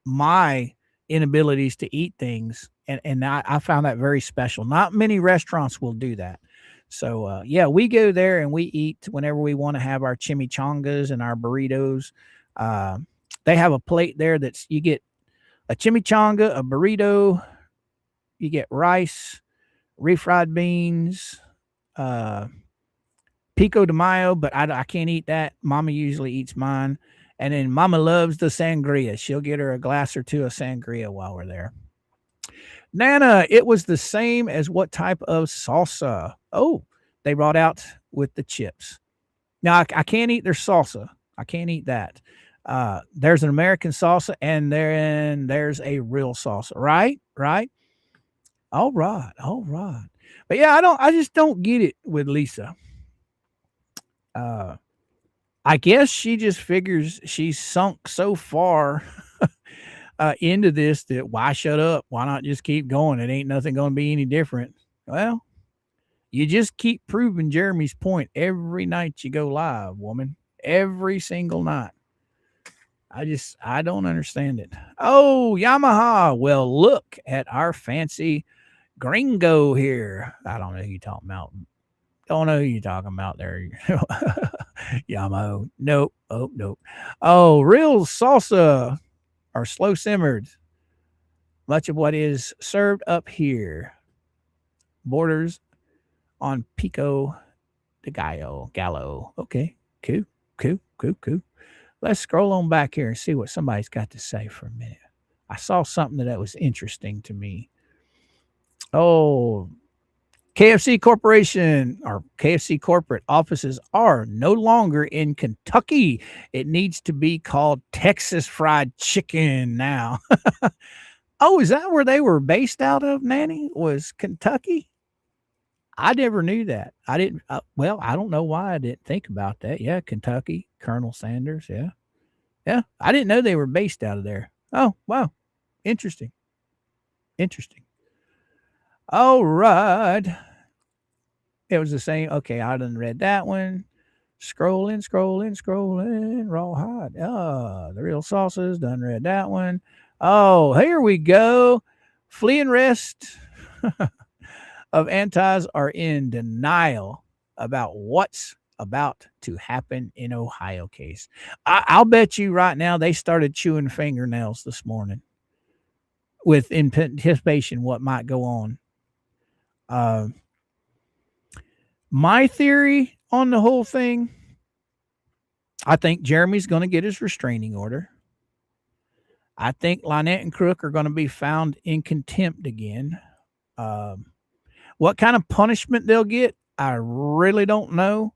my inabilities to eat things. And I found that very special. Not many restaurants will do that. So, yeah, we go there and we eat whenever we want to have our chimichangas and our burritos. They have a plate there that's, you get a chimichanga, a burrito, you get rice, refried beans, pico de mayo, but I can't eat that. Mama usually eats mine. And then Mama loves the sangria. She'll get her a glass or two of sangria while we're there. Nana, it was the same as what type of salsa? Oh, they brought out with the chips. Now, I can't eat their salsa. I can't eat that. There's an American salsa, and then there's a real salsa. Right? Right? All right. All right. But yeah, I just don't get it with Lisa. I guess she just figures she's sunk so far into this that why shut up? Why not just keep going? It ain't nothing going to be any different. Well, you just keep proving Jeremy's point every night you go live, woman. Every single night. I don't understand it. Oh, Yamaha. Well, look at our fancy gringo here. I don't know who you're talking about. Don't know who you're talking about there. Yamaha. Nope. Oh, nope. Oh, real salsa or slow simmered. Much of what is served up here borders on Piko de Gallo. Okay. Cool. Let's scroll on back here and see what somebody's got to say for a minute. I saw something that was interesting to me. Oh, KFC Corporation or KFC corporate offices are no longer in Kentucky. It needs to be called Texas Fried Chicken now. Oh, is that where they were based out of, Nanny? Was Kentucky? I never knew that. I didn't. Well, I don't know why I didn't think about that. Yeah, Kentucky, Colonel Sanders. Yeah. Yeah. I didn't know they were based out of there. Oh, wow. Interesting. All right. It was the same. Okay, I done read that one. Scrolling. Rawhide. Oh, the real sauces. Done read that one. Oh, here we go. Flea and rest of antis are in denial about what's about to happen in Ohio case. I'll bet you right now they started chewing fingernails this morning with anticipation what might go on. My theory on the whole thing, I think Jeremy's going to get his restraining order. I think Lynette and Crook are going to be found in contempt again. What kind of punishment they'll get, I really don't know.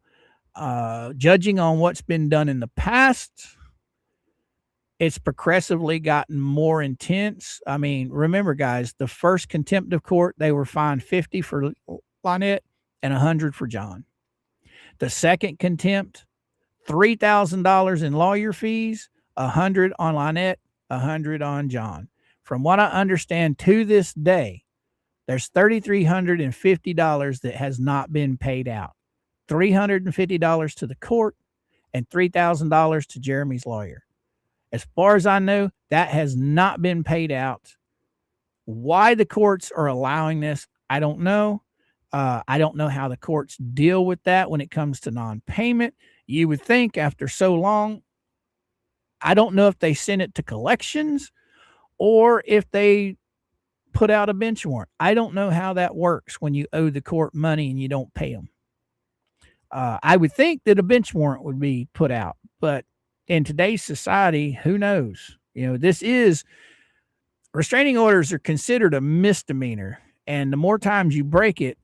Judging on what's been done in the past, it's progressively gotten more intense. I mean, remember, guys, the first contempt of court, they were fined $50 for Lynette and $100 for John. The second contempt, $3,000 in lawyer fees, $100 on Lynette, $100 on John. From what I understand to this day, there's $3,350 that has not been paid out. $350 to the court and $3,000 to Jeremy's lawyer. As far as I know, that has not been paid out. Why the courts are allowing this, I don't know. I don't know how the courts deal with that when it comes to non-payment. You would think after so long, I don't know if they send it to collections or if they put out a bench warrant. I don't know how that works when you owe the court money and you don't pay them. I would think that a bench warrant would be put out, but in today's society, who knows? You know, this is restraining orders are considered a misdemeanor, and the more times you break it,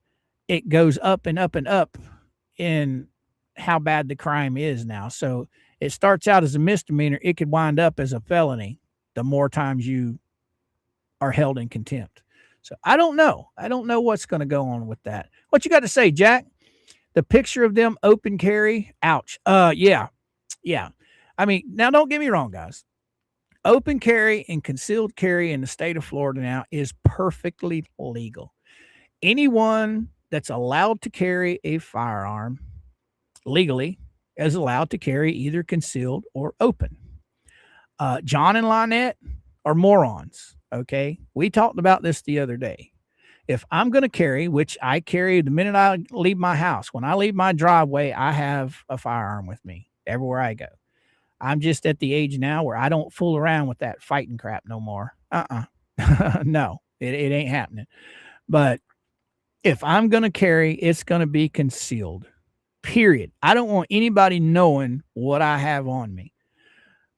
it goes up and up and up in how bad the crime is now. So it starts out as a misdemeanor. It could wind up as a felony the more times you are held in contempt. So I don't know. I don't know what's going to go on with that. What you got to say, Jack? The picture of them open carry. Ouch. Yeah. I mean, now don't get me wrong, guys. Open carry and concealed carry in the state of Florida now is perfectly legal. Anyone that's allowed to carry a firearm legally is allowed to carry either concealed or open. John and Lynette are morons. Okay. We talked about this the other day. If I'm going to carry, which I carry the minute I leave my house, when I leave my driveway, I have a firearm with me everywhere I go. I'm just at the age now where I don't fool around with that fighting crap no more. No, it ain't happening. But if I'm going to carry, it's going to be concealed, period. I don't want anybody knowing what I have on me.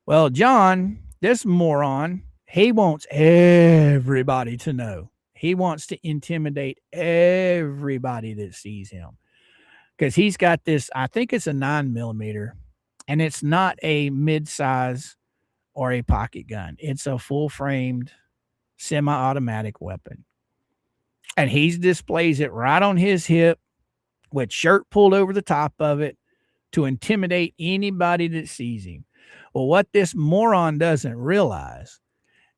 Well, John, this moron, he wants everybody to know. He wants to intimidate everybody that sees him because he's got this, I think it's a 9mm, and it's not a mid-size or a pocket gun. It's a full-framed semi-automatic weapon. And he displays it right on his hip with shirt pulled over the top of it to intimidate anybody that sees him. Well, what this moron doesn't realize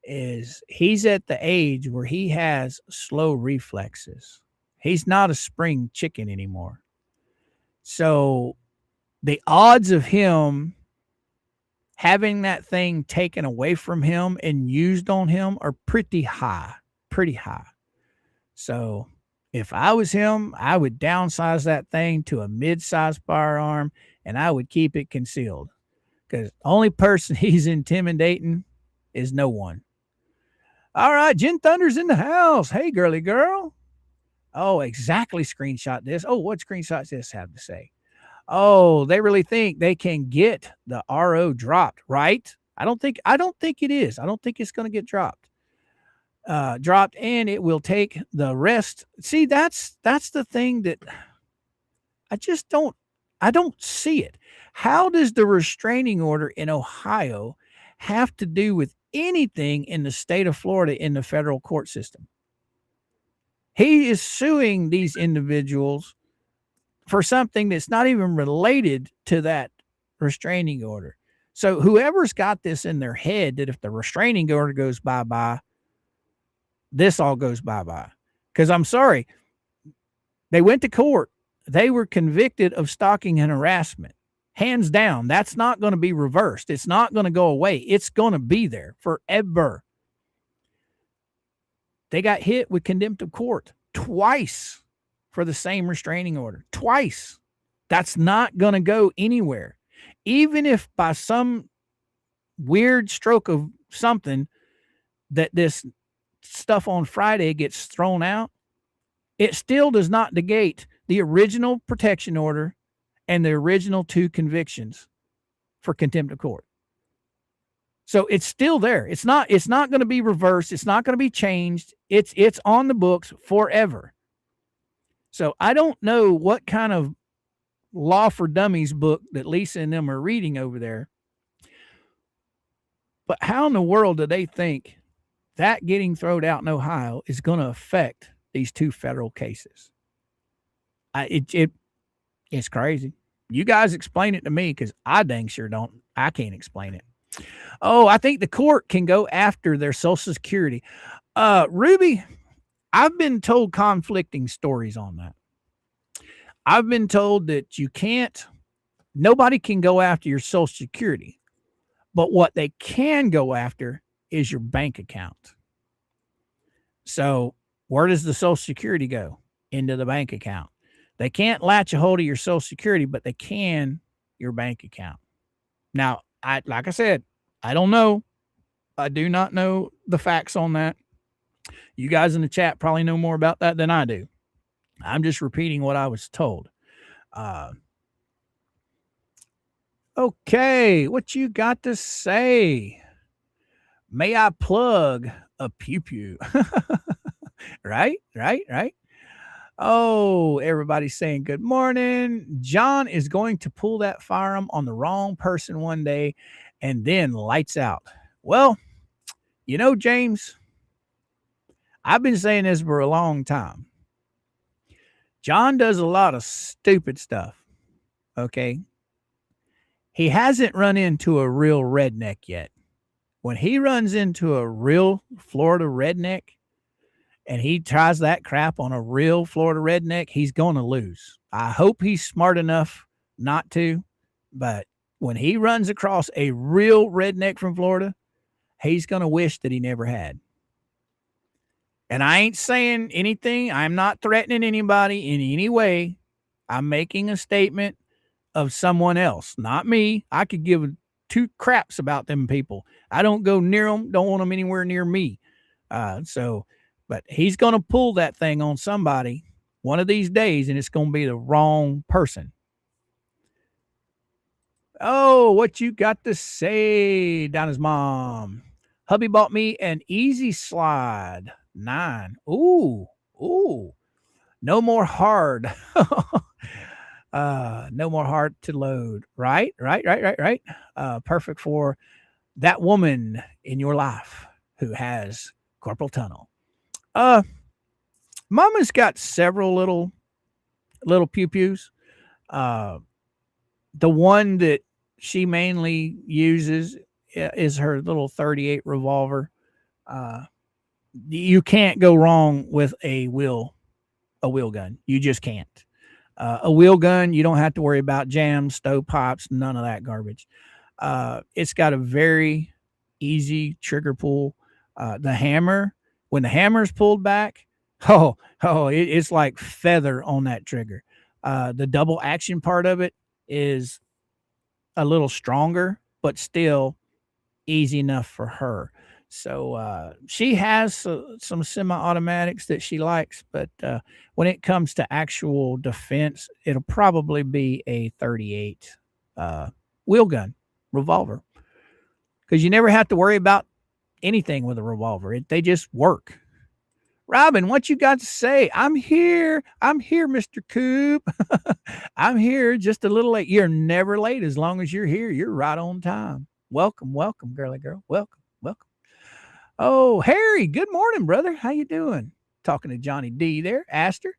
is he's at the age where he has slow reflexes. He's not a spring chicken anymore. So the odds of him having that thing taken away from him and used on him are pretty high. So if I was him, I would downsize that thing to a mid-size firearm and I would keep it concealed because the only person he's intimidating is no one. All right, Jen Thunder's in the house. Hey, girly girl. Oh, exactly. Screenshot this. Oh, what screenshots this have to say? Oh, they really think they can get the RO dropped, right? I don't think it is. I don't think it's going to get dropped. And it will take the rest. See, that's the thing that I don't see it. How does the restraining order in Ohio have to do with anything in the state of Florida in the federal court system? He is suing these individuals for something that's not even related to that restraining order. So whoever's got this in their head that if the restraining order goes bye-bye, this all goes bye-bye. Because I'm sorry, they went to court. They were convicted of stalking and harassment. Hands down, that's not going to be reversed. It's not going to go away. It's going to be there forever. They got hit with contempt of court twice for the same restraining order. Twice. That's not going to go anywhere. Even if by some weird stroke of something that this stuff on Friday gets thrown out, it still does not negate the original protection order and the original 2 convictions for contempt of court. So it's still there. It's not going to be reversed. It's not going to be changed. It's on the books forever. So I don't know what kind of Law for Dummies book that Lisa and them are reading over there. But how in the world do they think that getting thrown out in Ohio is going to affect these 2 federal cases? It's crazy. You guys explain it to me because I dang sure don't. I can't explain it. Oh, I think the court can go after their Social Security. Ruby, I've been told conflicting stories on that. I've been told that nobody can go after your Social Security, but what they can go after is your bank account. So where does the Social Security go? Into the bank account. They can't latch a hold of your Social Security, but they can your bank account. Now, like I said, I don't know. I do not know the facts on that. You guys in the chat probably know more about that than I do. I'm just repeating what I was told. Okay, what you got to say? May I plug a pew pew? Right. Oh, everybody's saying good morning. John is going to pull that firearm on the wrong person one day and then lights out. Well, James, I've been saying this for a long time. John does a lot of stupid stuff. Okay. He hasn't run into a real redneck yet. When he runs into a real Florida redneck, and he tries that crap on a real Florida redneck, he's going to lose. I hope he's smart enough not to, but when he runs across a real redneck from Florida, he's going to wish that he never had. And I ain't saying anything. I'm not threatening anybody in any way. I'm making a statement of someone else, not me. I could give two craps about them people. I don't go near them. Don't want them anywhere near me. But he's going to pull that thing on somebody one of these days, and it's going to be the wrong person. Oh, what you got to say, Donna's mom? Hubby bought me an Easy Slide 9. Ooh. No more hard. No more hard to load. Right. Perfect for that woman in your life who has carpal tunnel. Mama's got several little pew-pews. The one that she mainly uses is her little 38 revolver. You can't go wrong with a wheel gun. You just can't. A wheel gun, you don't have to worry about jams, stovepipes, none of that garbage. It's got a very easy trigger pull. The hammer, when the hammer's pulled back, it's like feather on that trigger. The double action part of it is a little stronger, but still easy enough for her. So she has some semi-automatics that she likes, but when it comes to actual defense, it'll probably be a 38 wheel gun revolver, because you never have to worry about anything with a revolver. They just work. Robin, what you got to say? I'm here, Mr. Coop. I'm here just a little late. You're never late. As long as you're here, you're right on time. Welcome, girly girl. Welcome. Oh, Harry, good morning, brother. How you doing? Talking to Johnny D there. Astor.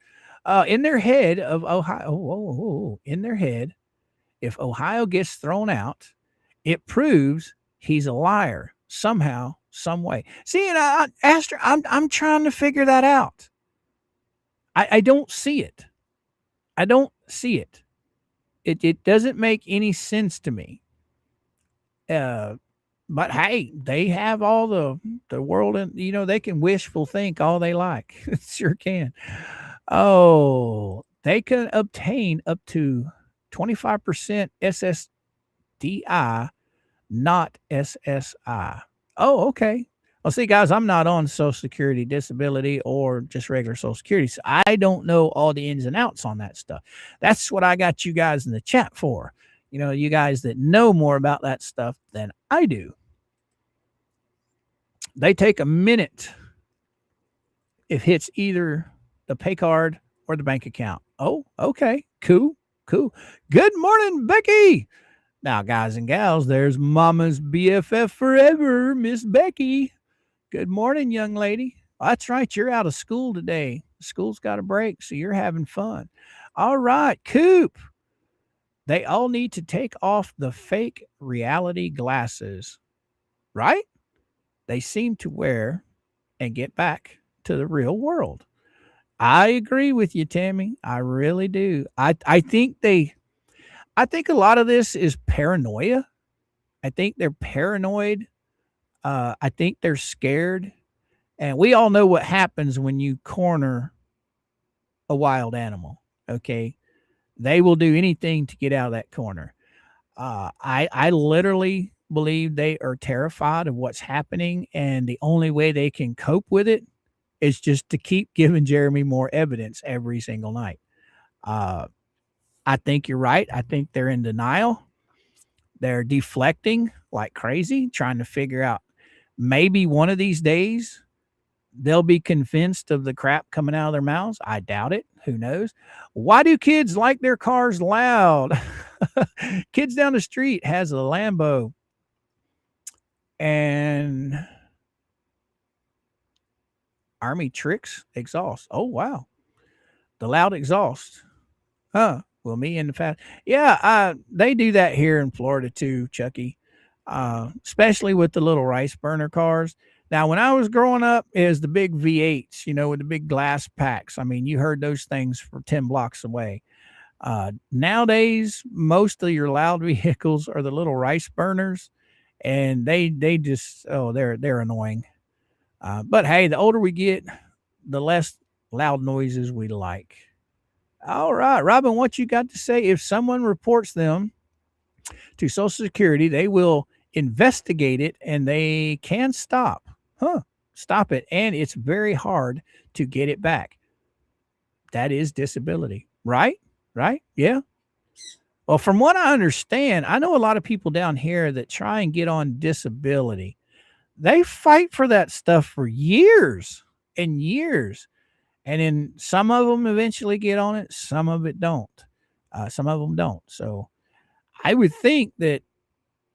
In their head of Ohio, in their head, if Ohio gets thrown out, it proves he's a liar somehow, some way. See, and Astor, I'm trying to figure that out. I don't see it. I don't see it. It doesn't make any sense to me. But hey, they have all the world, and they can wishful think all they like. Sure can. Oh, they can obtain up to 25% SSDI, not SSI. Oh, okay. Well, see, guys, I'm not on Social Security, disability, or just regular Social Security, so I don't know all the ins and outs on that stuff. That's what I got you guys in the chat for. You guys that know more about that stuff than I do. They take a minute. It hits either the pay card or the bank account. Oh, okay. Cool. Good morning, Becky. Now, guys and gals, there's Mama's BFF forever, Miss Becky. Good morning, young lady. That's right. You're out of school today. School's got a break, so you're having fun. All right, Coop. They all need to take off the fake reality glasses, right? They seem to wear and get back to the real world. I agree with you, Tammy. I really do. I think a lot of this is paranoia. I think they're paranoid. I think they're scared. And we all know what happens when you corner a wild animal. Okay. They will do anything to get out of that corner. I literally believe they are terrified of what's happening, and the only way they can cope with it is just to keep giving Jeremy more evidence every single night. I think you're right. I think they're in denial. They're deflecting like crazy, trying to figure out maybe one of these days they'll be convinced of the crap coming out of their mouths. I doubt it. Who knows? Why do kids like their cars loud? Kids down the street has a Lambo and Army Tricks exhaust. Oh, wow. The loud exhaust. Huh. Well, me and the fast. Yeah, they do that here in Florida too, Chucky. Especially with the little rice burner cars. Now, when I was growing up, is the big V8s, with the big glass packs. I mean, you heard those things for 10 blocks away. Nowadays, most of your loud vehicles are the little rice burners, and they just they're annoying. But hey, the older we get, the less loud noises we like. All right, Robin, what you got to say? If someone reports them to Social Security, they will investigate it and they can stop it, and it's very hard to get it back. That is disability, right? Yeah. Well, from what I understand, I know a lot of people down here that try and get on disability. They fight for that stuff for years and years, and then some of them eventually get on it, some of them don't. So I would think that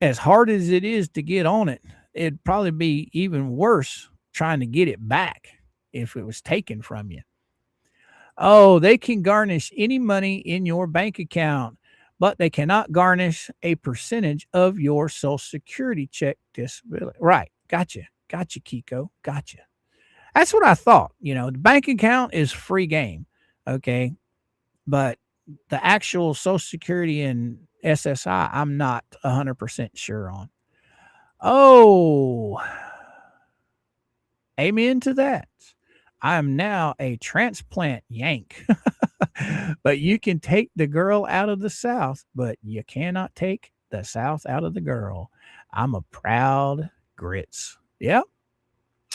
as hard as it is to get on it, it'd probably be even worse trying to get it back if it was taken from you. Oh, they can garnish any money in your bank account, but they cannot garnish a percentage of your Social Security check disability. Right. Gotcha, Kiko. Gotcha. That's what I thought. The bank account is free game. Okay. But the actual Social Security and SSI, I'm not 100% sure on. Oh, amen to that. I am now a transplant yank. But you can take the girl out of the South, but you cannot take the South out of the girl. I'm a proud grits. Yep.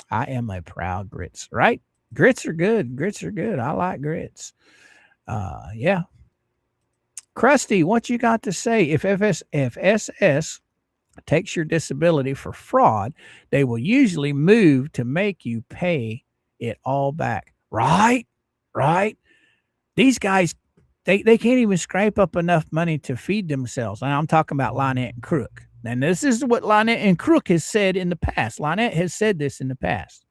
I am a proud grits, right? Grits are good. I like grits. Yeah. Krusty, what you got to say? If SS takes your disability for fraud, they will usually move to make you pay it all back. Right? These guys, they can't even scrape up enough money to feed themselves. And I'm talking about Lynette and Crook. And this is what Lynette and Crook has said in the past. Lynette has said this in the past.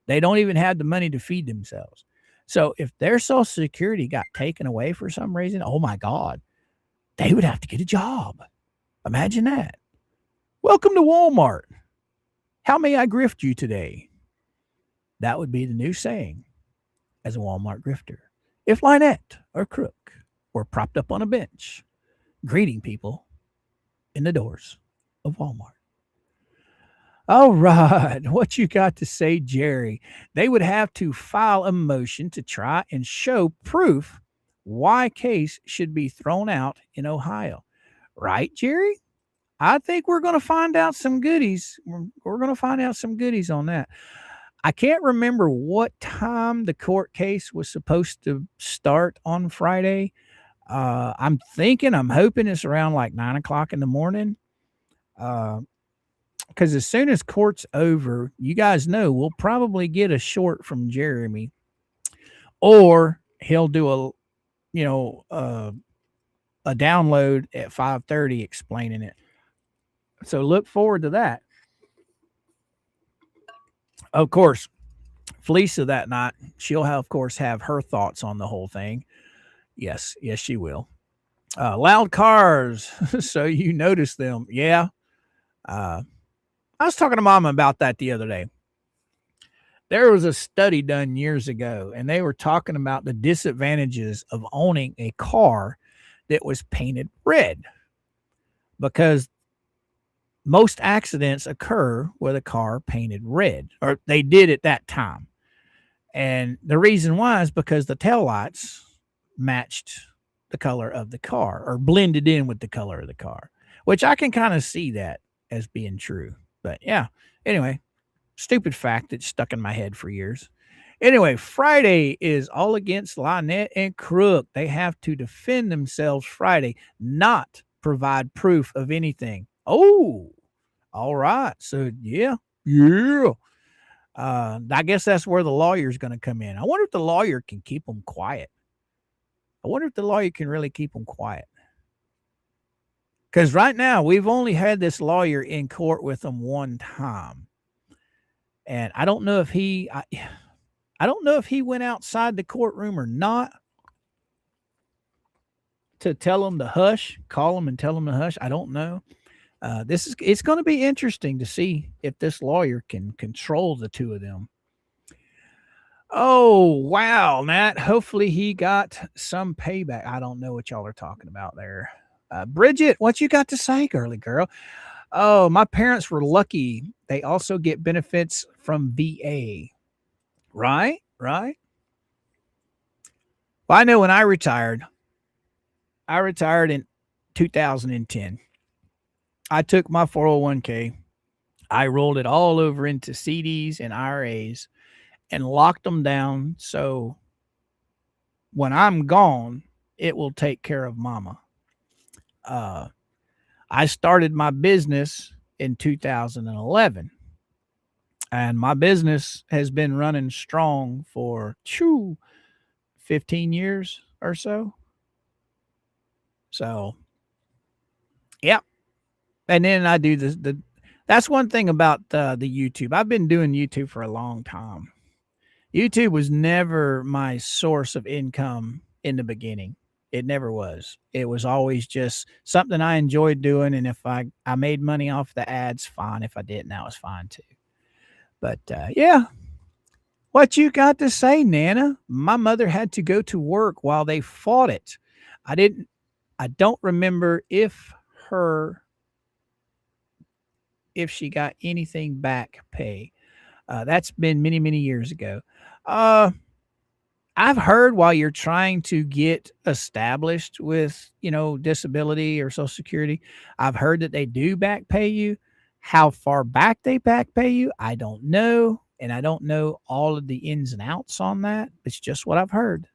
They don't even have the money to feed themselves. So if their Social Security got taken away for some reason, oh my God, they would have to get a job. Imagine that. Welcome to Walmart. How may I grift you today? That would be the new saying as a Walmart grifter. If Lynette or Crook were propped up on a bench, greeting people in the doors of Walmart. All right. What you got to say, Jerry? They would have to file a motion to try and show proof why case should be thrown out in Ohio. Right, Jerry? I think we're going to find out some goodies. We're going to find out some goodies on that. I can't remember what time the court case was supposed to start on Friday. I'm hoping it's around like 9 o'clock in the morning. Because as soon as court's over, you guys know we'll probably get a short from Jeremy, or he'll do a download at 5:30 explaining it. So look forward to that. Of course, Felicia that night, she'll of course have her thoughts on the whole thing. Yes, she will. Loud cars, so you notice them. Yeah. I was talking to Mama about that the other day. There was a study done years ago, and they were talking about the disadvantages of owning a car that was painted red, because most accidents occur with a car painted red, or they did at that time. And the reason why is because the taillights matched the color of the car, or blended in with the color of the car, which I can kind of see that as being true. But yeah, anyway, stupid fact that stuck in my head for years. Anyway, Friday is all against Lynette and Crook. They have to defend themselves Friday, not provide proof of anything. Oh, all right. So yeah. I guess that's where the lawyer's going to come in. I wonder if the lawyer can keep them quiet. I wonder if the lawyer can really keep them quiet. Because right now, we've only had this lawyer in court with them one time. And I don't know if I don't know if he went outside the courtroom or not to tell them to hush, call them and tell them to hush. I don't know. It's going to be interesting to see if this lawyer can control the two of them. Oh, wow, Nat. Hopefully he got some payback. I don't know what y'all are talking about there. Bridget, what you got to say, girly girl? Oh, my parents were lucky. They also get benefits from VA. Right? Right? Well, I know when I retired in 2010. I took my 401k. I rolled it all over into CDs and IRAs and locked them down. So when I'm gone, it will take care of mama. I started my business in 2011, and my business has been running strong for 15 years or so. So, yep. And then I do that's one thing about the YouTube. I've been doing YouTube for a long time. YouTube was never my source of income in the beginning. It never was. It was always just something I enjoyed doing. And if I made money off the ads, fine. If I didn't, that was fine too. But yeah. What you got to say, Nana? My mother had to go to work while they fought it. I don't remember if she got anything back pay. That's been many, many years ago. I've heard while you're trying to get established with, disability or Social Security, I've heard that they do back pay you. How far back they back pay you, I don't know. And I don't know all of the ins and outs on that. It's just what I've heard.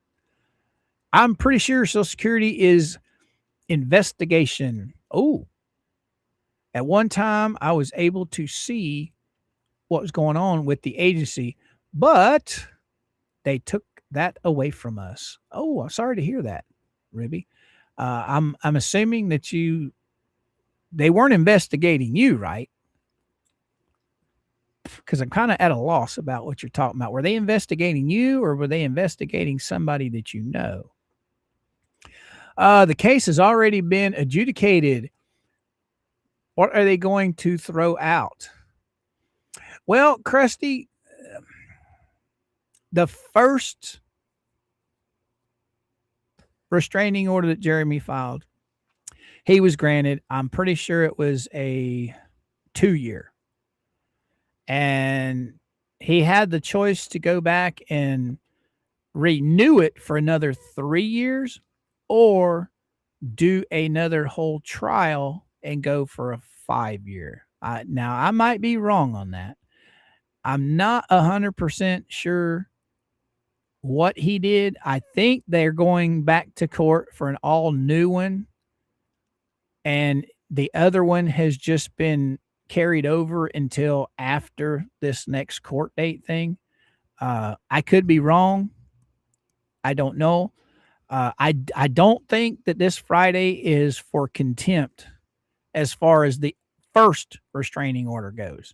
I'm pretty sure Social Security is investigation. Oh, at one time I was able to see what was going on with the agency, but they took that away from us. Oh, I'm sorry to hear that, Ruby. I'm assuming that they weren't investigating you, right? Because I'm kind of at a loss about what you're talking about. Were they investigating you, or were they investigating somebody that you know? The case has already been adjudicated. What are they going to throw out? Well, Krusty, the first restraining order that Jeremy filed, he was granted. I'm pretty sure it was a 2-year. And he had the choice to go back and renew it for another 3 years or do another whole trial and go for a 5-year. Now, I might be wrong on that. I'm not 100% sure what he did. I think they're going back to court for an all new one. And the other one has just been carried over until after this next court date thing. I could be wrong. I don't know. I don't think that this Friday is for contempt as far as the first restraining order goes.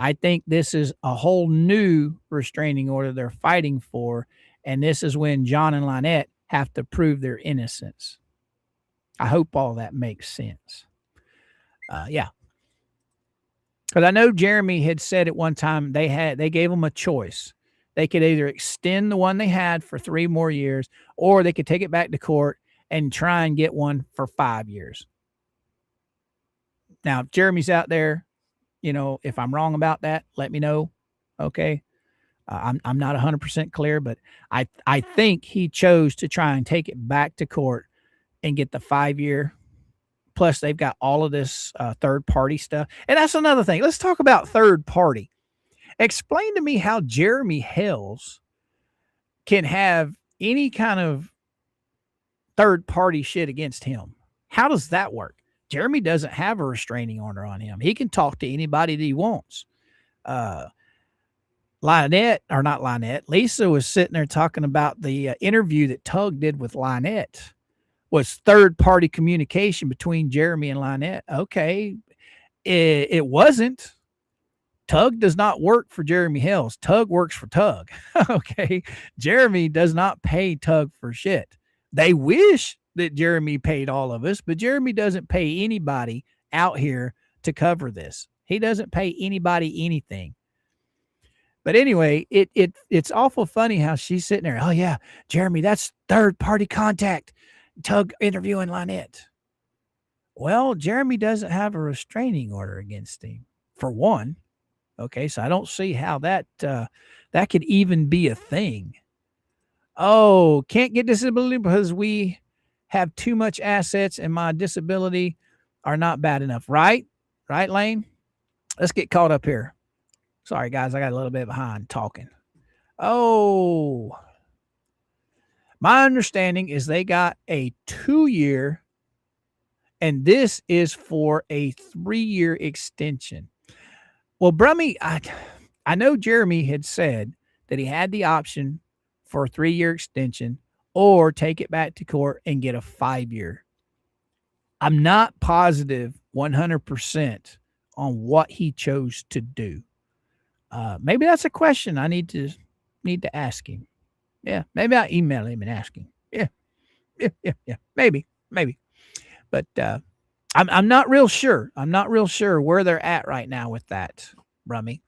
I think this is a whole new restraining order they're fighting for, and this is when John and Lynette have to prove their innocence. I hope all that makes sense. Yeah. Because I know Jeremy had said at one time they gave them a choice. They could either extend the one they had for 3 more years, or they could take it back to court and try and get one for 5 years. Now, if Jeremy's out there, if I'm wrong about that, let me know. Okay. I'm not 100% clear, but I think he chose to try and take it back to court and get the 5-year. Plus, they've got all of this third-party stuff. And that's another thing. Let's talk about third-party. Explain to me how WhatTheHales can have any kind of third-party shit against him. How does that work? Jeremy doesn't have a restraining order on him. He can talk to anybody that he wants. Lisa was sitting there talking about the interview that Tug did with Lynette. Was third-party communication between Jeremy and Lynette. Okay, it wasn't. Tug does not work for WhatTheHales. Tug works for Tug. Okay, Jeremy does not pay Tug for shit. They wish that Jeremy paid all of us, but Jeremy doesn't pay anybody out here to cover this. He doesn't pay anybody anything. But anyway, it's awful funny how she's sitting there. Oh yeah, Jeremy, that's third-party contact. Tug interviewing Lynette. Well, Jeremy doesn't have a restraining order against him, for one. Okay, so I don't see how that could even be a thing. Oh, can't get disability because we have too much assets and my disability are not bad enough. Right? Right, Lane? Let's get caught up here. Sorry, guys, I got a little bit behind talking. Oh, my understanding is they got a 2-year, and this is for a 3-year extension. Well, Brummy, I know Jeremy had said that he had the option for a 3-year extension or take it back to court and get a 5-year. I'm not positive 100% on what he chose to do. Maybe that's a question I need to ask him. Yeah, maybe I'll email him and ask him. Yeah. Maybe. But I'm not real sure. I'm not real sure where they're at right now with that, Rummy.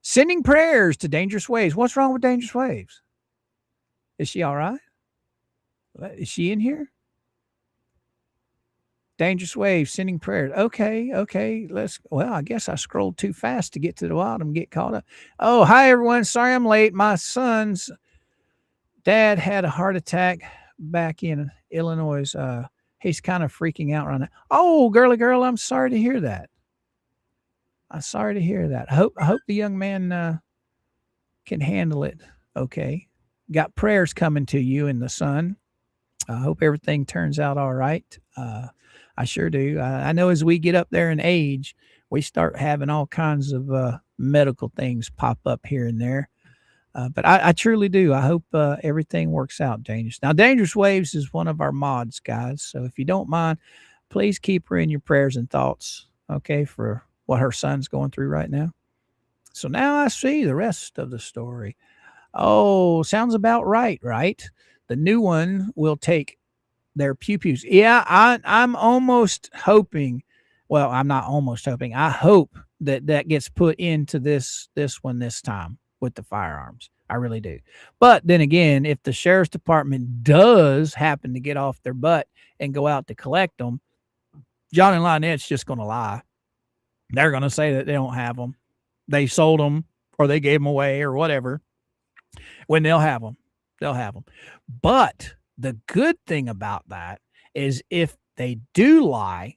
Sending prayers to Dangerous Waves. What's wrong with Dangerous Waves? Is she all right? Is she in here? Dangerous Waves, sending prayers. Okay. I guess I scrolled too fast to get to the bottom and get caught up. Oh, hi, everyone. Sorry I'm late. My son's dad had a heart attack back in Illinois. He's kind of freaking out right now. Oh, girly girl, I'm sorry to hear that. I'm sorry to hear that. I hope the young man can handle it okay. Got prayers coming to you and the son. I hope everything turns out all right. I sure do. I know as we get up there in age, we start having all kinds of medical things pop up here and there. But I truly do. I hope everything works out, Dangerous. Now, Dangerous Waves is one of our mods, guys. So if you don't mind, please keep her in your prayers and thoughts, okay, for what her son's going through right now. So now I see the rest of the story. Oh, sounds about right? The new one will take their pew-pews. Yeah, I'm almost hoping. Well, I'm not almost hoping. I hope that gets put into this one this time with the firearms. I really do. But then again, if the sheriff's department does happen to get off their butt and go out to collect them, John and Lynette's just going to lie. They're going to say that they don't have them. They sold them or they gave them away or whatever. When they'll have them. But the good thing about that is if they do lie,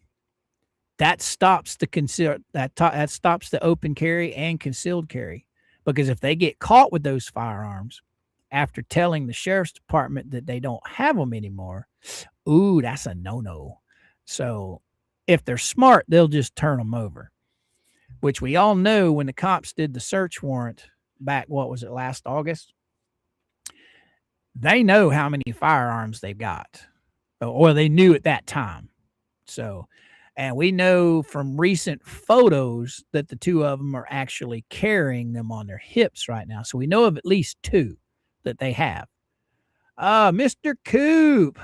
that stops that stops the open carry and concealed carry. Because if they get caught with those firearms after telling the sheriff's department that they don't have them anymore, ooh, that's a no-no. So if they're smart, they'll just turn them over, which we all know when the cops did the search warrant back, what was it, last August? They know how many firearms they've got, or they knew at that time. So, and we know from recent photos that the two of them are actually carrying them on their hips right now. So we know of at least 2 that they have. MrCoop,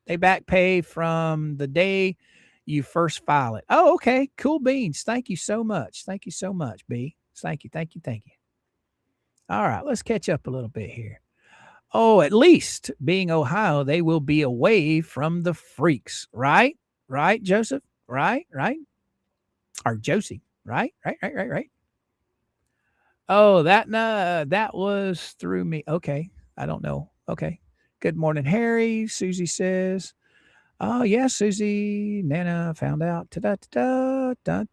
they back pay from the day you first file it. Oh, okay. Cool beans. Thank you so much. Thank you so much, B. Thank you. All right, let's catch up a little bit here. Oh, at least being Ohio, they will be away from the freaks, right? Right, Joseph? Right? Or Josie, right? Oh, that was through me. Okay, I don't know. Okay. Good morning, Harry. Susie says, oh, yeah, Susie. Nana found out. Ta-da-da-da-da-da.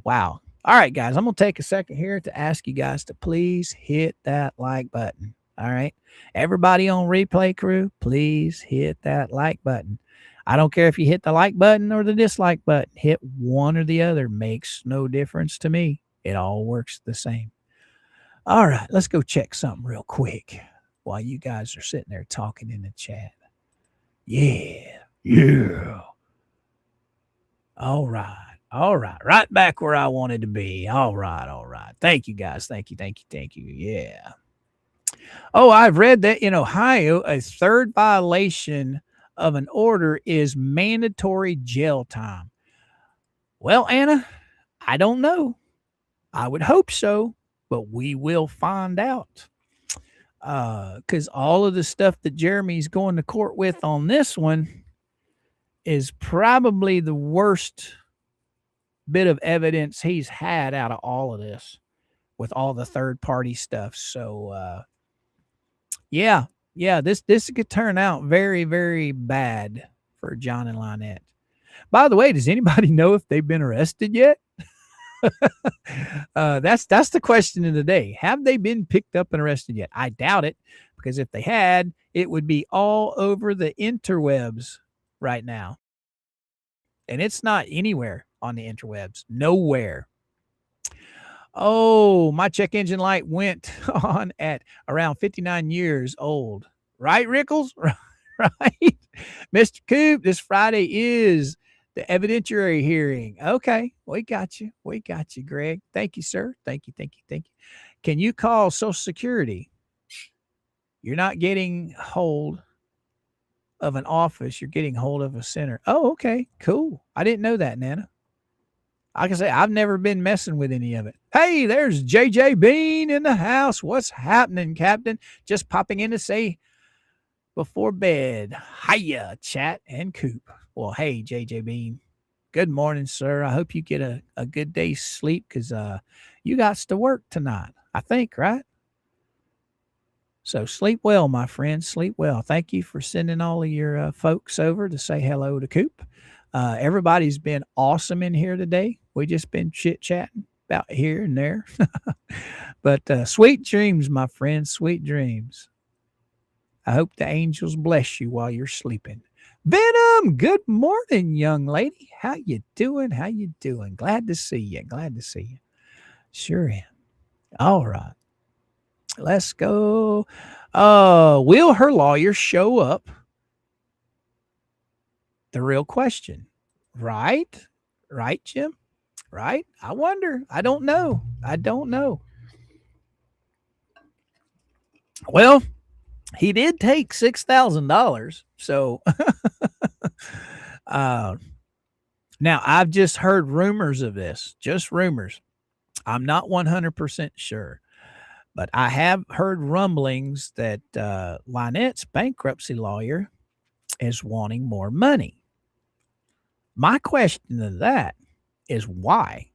Wow. All right, guys, I'm going to take a second here to ask you guys to please hit that like button. All right. Everybody on replay crew, please hit that like button. I don't care if you hit the like button or the dislike button. Hit one or the other. Makes no difference to me. It all works the same. All right. Let's go check something real quick while you guys are sitting there talking in the chat. Yeah. All right. Right back where I wanted to be. All right. Thank you, guys. Thank you. Yeah. Oh, I've read that in Ohio, a third violation of an order is mandatory jail time. Well, Anna, I don't know. I would hope so, but we will find out. Because all of the stuff that Jeremy's going to court with on this one is probably the worst bit of evidence he's had out of all of this with all the third party stuff. So, yeah, this could turn out very, very bad for John and Lynette. By the way, does anybody know if they've been arrested yet? That's the question of the day. Have they been picked up and arrested yet? I doubt it, because if they had, it would be all over the interwebs right now. And it's not anywhere on the interwebs. Nowhere. Oh, my check engine light went on at around 59 years old. Right, Rickles? Right? Mr. Coop, this Friday is the evidentiary hearing. Okay, we got you. We got you, Greg. Thank you, sir. Thank you. Can you call Social Security? You're not getting hold of an office. You're getting hold of a center. Oh, okay, cool. I didn't know that, Nana. Like I say, I've never been messing with any of it. Hey, there's JJ Bean in the house. What's happening, Captain? Just popping in to say before bed. Hiya, chat and Coop. Well, hey, JJ Bean. Good morning, sir. I hope you get a good day's sleep, because you got to work tonight, I think, right? So sleep well, my friend. Sleep well. Thank you for sending all of your folks over to say hello to Coop. Everybody's been awesome in here today. We just been chit-chatting about here and there. But sweet dreams, my friend. Sweet dreams. I hope the angels bless you while you're sleeping. Venom, good morning, young lady. How you doing? How you doing? Glad to see you. Glad to see you. Sure am. All right. Let's go. Will her lawyer show up? The real question. Right? Right, Jim? Right? I wonder. I don't know. Well, he did take $6,000. So now I've just heard rumors of this, just rumors. I'm not 100% sure, but I have heard rumblings that Lynette's bankruptcy lawyer is wanting more money. My question to that is why?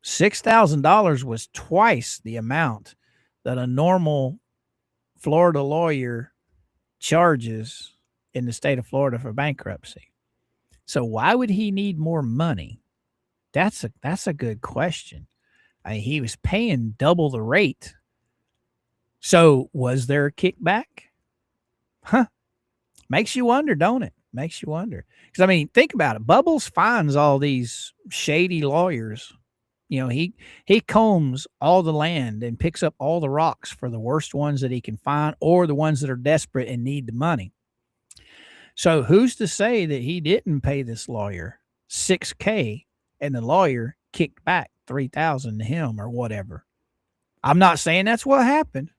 $6,000 was twice the amount that a normal Florida lawyer charges in the state of Florida for bankruptcy. So why would he need more money? That's a good question. I mean, he was paying double the rate. So was there a kickback? Huh. Makes you wonder, don't it? Makes you wonder. Because, I mean, think about it. Bubbles finds all these shady lawyers. You know, he combs all the land and picks up all the rocks for the worst ones that he can find, or the ones that are desperate and need the money. So who's to say that he didn't pay this lawyer $6,000 and the lawyer kicked back $3,000 to him or whatever? I'm not saying that's what happened.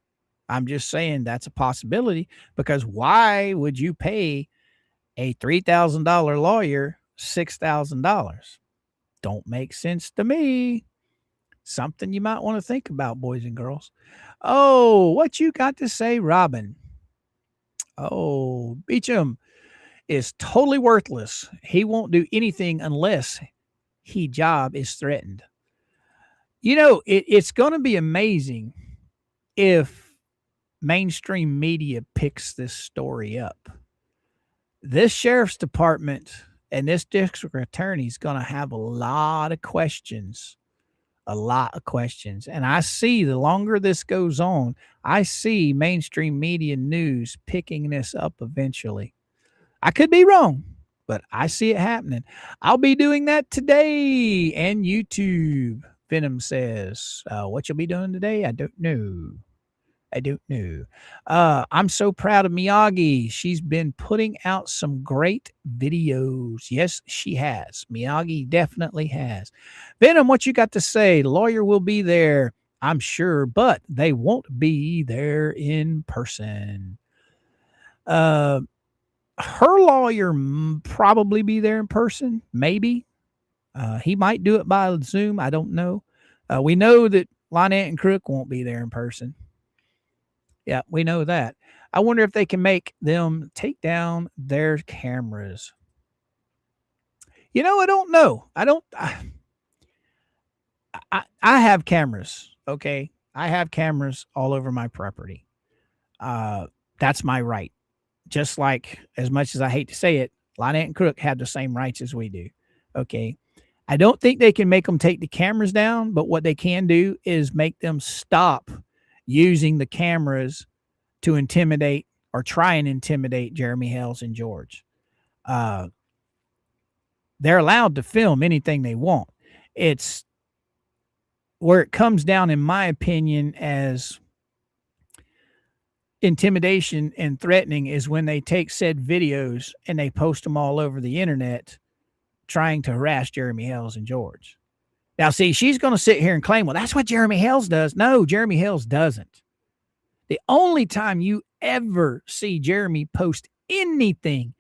I'm just saying that's a possibility, because why would you pay a $3,000 lawyer $6,000? Don't make sense to me. Something you might want to think about, boys and girls. Oh, what you got to say, Robin? Oh, Beecham is totally worthless. He won't do anything unless his job is threatened. You know, it's going to be amazing if mainstream media picks this story up. This sheriff's department and this district attorney is going to have a lot of questions. And I see, the longer this goes on, I see mainstream media news picking this up eventually. I could be wrong, but I see it happening. I'll be doing that today. And YouTube, Venom says, what you'll be doing today? I don't know. I'm so proud of Miyagi. She's been putting out some great videos. Yes, she has. Miyagi definitely has. Venom, what you got to say? The lawyer will be there, I'm sure, but they won't be there in person. Her lawyer probably be there in person, maybe. He might do it by Zoom. I don't know. We know that Lynette and Crook won't be there in person. Yeah, we know that. I wonder if they can make them take down their cameras. You know, I don't know. I have cameras. Okay. I have cameras all over my property. That's my right. Just like, as much as I hate to say it, Lynette and Crook have the same rights as we do. Okay. I don't think they can make them take the cameras down, but what they can do is make them stop using the cameras to intimidate or try and intimidate Jeremy Hales and George. They're allowed to film anything they want. It's where it comes down, in my opinion, as intimidation and threatening is when they take said videos and they post them all over the internet trying to harass Jeremy Hales and George. Now, see, she's going to sit here and claim, well, that's what Jeremy Hales does. No, Jeremy Hales doesn't. The only time you ever see Jeremy post anything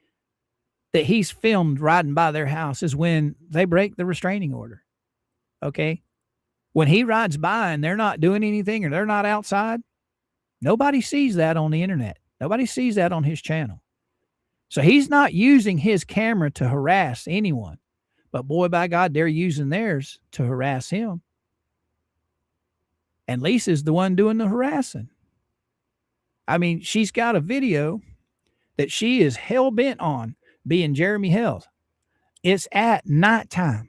that he's filmed riding by their house is when they break the restraining order. Okay? When he rides by and they're not doing anything or they're not outside, nobody sees that on the internet. Nobody sees that on his channel. So he's not using his camera to harass anyone. But boy, by God, they're using theirs to harass him. And Lisa's the one doing the harassing. I mean, she's got a video that she is hell-bent on being Jeremy Hales. It's at nighttime.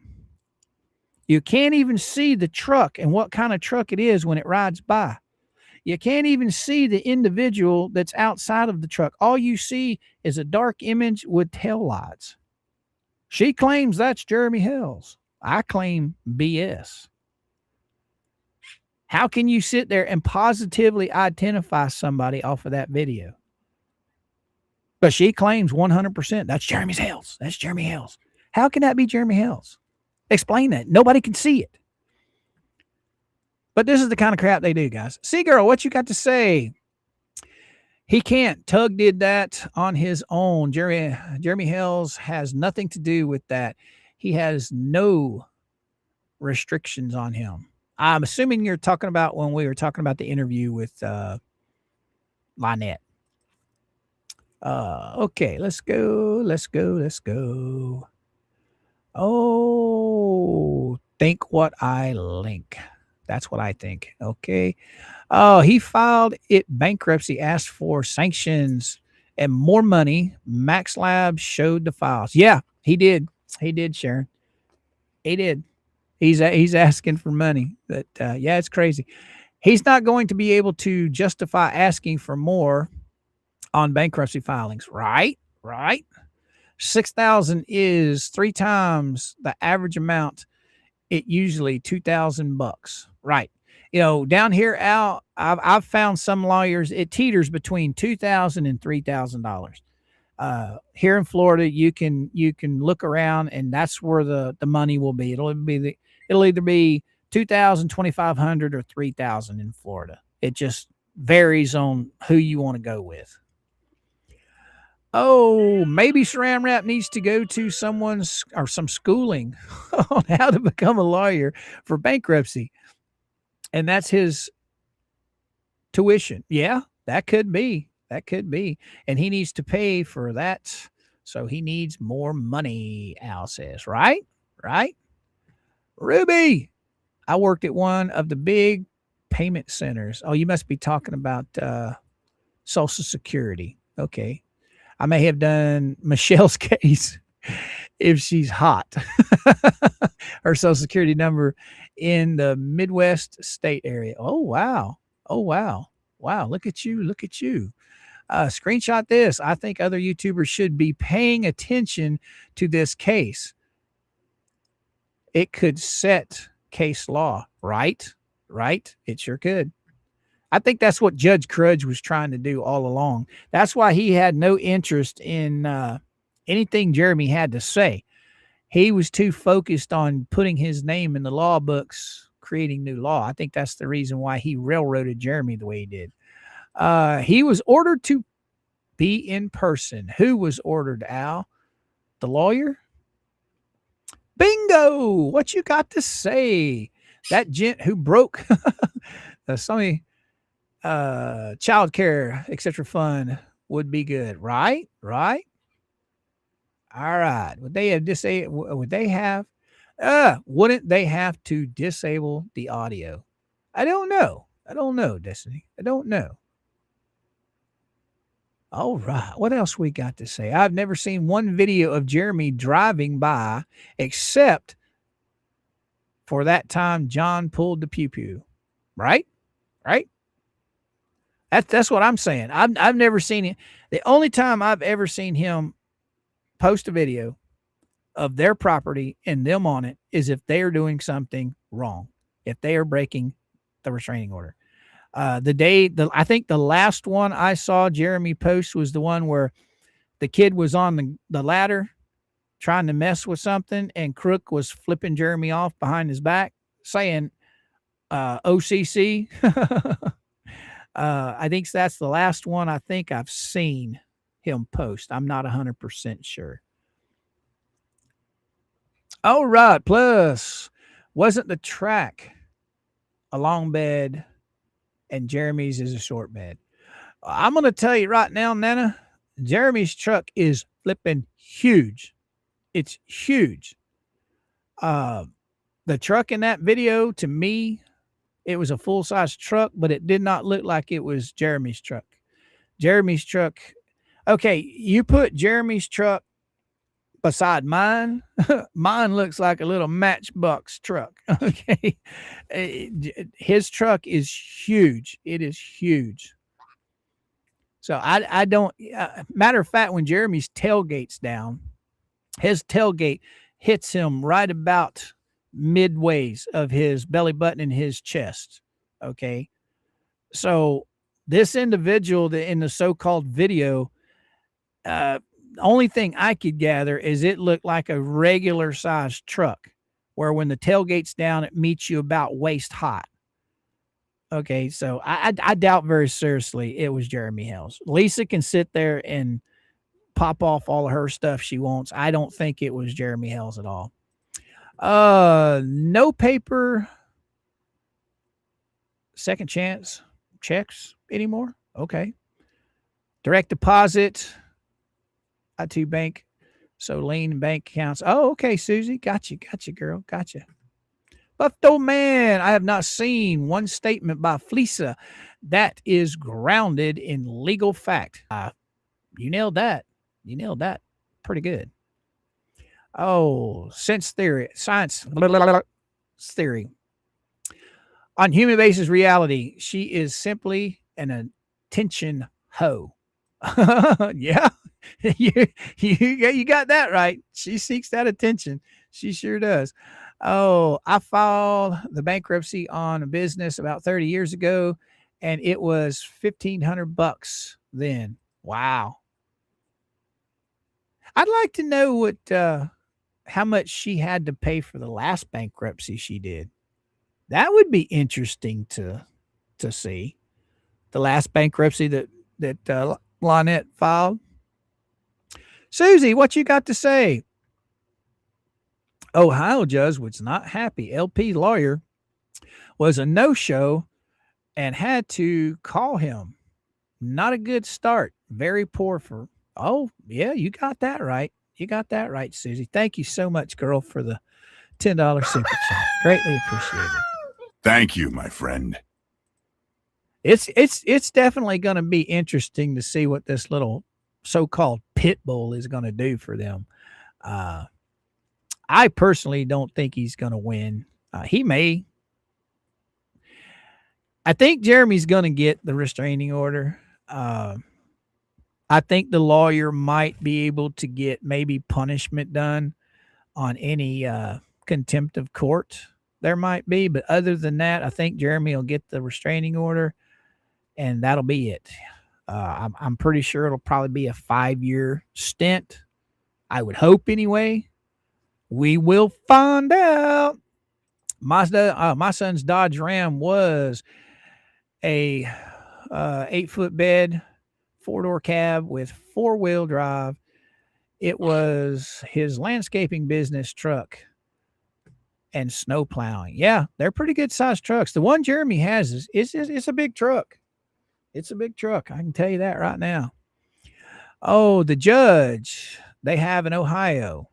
You can't even see the truck and what kind of truck it is when it rides by. You can't even see the individual that's outside of the truck. All you see is a dark image with taillights. She claims that's Jeremy Hales. I claim BS. How can you sit there and positively identify somebody off of that video? But she claims 100% that's Jeremy Hales. That's Jeremy Hales. How can that be Jeremy Hales? Explain that. Nobody can see it. But this is the kind of crap they do, guys. See, girl, what you got to say? He can't. Tug did that on his own. Jeremy Hales has nothing to do with that. He has no restrictions on him. I'm assuming you're talking about when we were talking about the interview with Lynette. Okay, let's go. Oh, think what I link. That's what I think. Okay. Oh, he filed it bankruptcy, asked for sanctions and more money. Max Labs showed the files. Yeah, he did. He did, Sharon. He did. He's asking for money. But yeah, it's crazy. He's not going to be able to justify asking for more on bankruptcy filings. Right. 6,000 is 3 times the average amount. It usually $2,000. Right. You know, down here, Al, I've found some lawyers, it teeters between $2,000 and $3,000. Here in Florida, you can look around, and that's where the money will be. It'll either be $2,000, $2,500, or $3,000 in Florida. It just varies on who you want to go with. Oh, maybe Saran Wrap needs to go to some schooling on how to become a lawyer for bankruptcy. And that's his tuition. Yeah, that could be. And he needs to pay for that. So he needs more money, Al says. Right? Ruby, I worked at one of the big payment centers. Oh, you must be talking about Social Security. Okay. I may have done Michelle's case if she's hot. Her Social Security number in the Midwest state area. Oh, wow. Look at you. Screenshot this. I think other YouTubers should be paying attention to this case. It could set case law, right? It sure could. I think that's what Judge Crudge was trying to do all along. That's why he had no interest in anything Jeremy had to say. He was too focused on putting his name in the law books, creating new law. I think that's the reason why he railroaded Jeremy the way he did. He was ordered to be in person. Who was ordered, Al? The lawyer? Bingo! What you got to say? That gent who broke some child care, etc. fund would be good, right? Right? All right. Would they have would they have wouldn't they have to disable the audio? I don't know. I don't know, Destiny. I don't know. All right. What else we got to say? I've never seen one video of Jeremy driving by except for that time John pulled the pew pew. Right? Right? That's what I'm saying. I've never seen it. The only time I've ever seen him post a video of their property and them on it is if they are doing something wrong, if they are breaking the restraining order. I think the last one I saw Jeremy post was the one where the kid was on the ladder trying to mess with something, and Crook was flipping Jeremy off behind his back saying OCC. I think that's the last one I think I've seen him post. I'm not 100% sure. All right. Plus, wasn't the track a long bed and Jeremy's is a short bed? I'm going to tell you right now, Nana, Jeremy's truck is flipping huge. It's huge. The truck in that video, to me, it was a full-size truck, but it did not look like it was Jeremy's truck. Jeremy's truck. Okay, you put Jeremy's truck beside mine. Mine looks like a little Matchbox truck. Okay. His truck is huge. It is huge. So I don't, matter of fact, when Jeremy's tailgate's down, his tailgate hits him right about midways of his belly button and his chest. Okay. So this individual in the so-called video, the only thing I could gather is it looked like a regular sized truck where when the tailgate's down, it meets you about waist high. Okay. So I doubt very seriously it was Jeremy Hales. Lisa can sit there and pop off all of her stuff she wants. I don't think it was Jeremy Hales at all. No paper second chance checks anymore. Okay. Direct deposit. I2 bank. So lean bank accounts. Oh, okay, Susie. Gotcha, girl. Gotcha. Buffalo man, I have not seen one statement by Felisa that is grounded in legal fact. You nailed that. You nailed that pretty good. Oh, science theory. On human basis reality, she is simply an attention hoe. Yeah, you got that right. She seeks that attention. She sure does. Oh, I filed the bankruptcy on a business about 30 years ago, and it was $1,500 then. Wow. I'd like to know what how much she had to pay for the last bankruptcy she did. That would be interesting to see. The last bankruptcy that Lynette filed. Susie, what you got to say? Ohio judge was not happy. LP lawyer was a no-show and had to call him. Not a good start. Very poor for. Oh, yeah, you got that right. You got that right, Susie. Thank you so much, girl, for the $10 super chat. Greatly appreciated. Thank you, my friend. It's definitely going to be interesting to see what this little so-called pit bull is going to do for them. I personally don't think he's going to win. He may. I think Jeremy's going to get the restraining order. I think the lawyer might be able to get maybe punishment done on any contempt of court there might be. But other than that, I think Jeremy will get the restraining order, and that'll be it. I'm pretty sure it'll probably be a 5-year stint. I would hope anyway. We will find out. My son's Dodge Ram was a 8-foot bed, 4-door cab with 4-wheel drive. It was his landscaping business truck and snow plowing. Yeah, they're pretty good sized trucks. The one Jeremy has is it's a big truck. It's a big truck. I can tell you that right now. Oh, the judge they have in Ohio,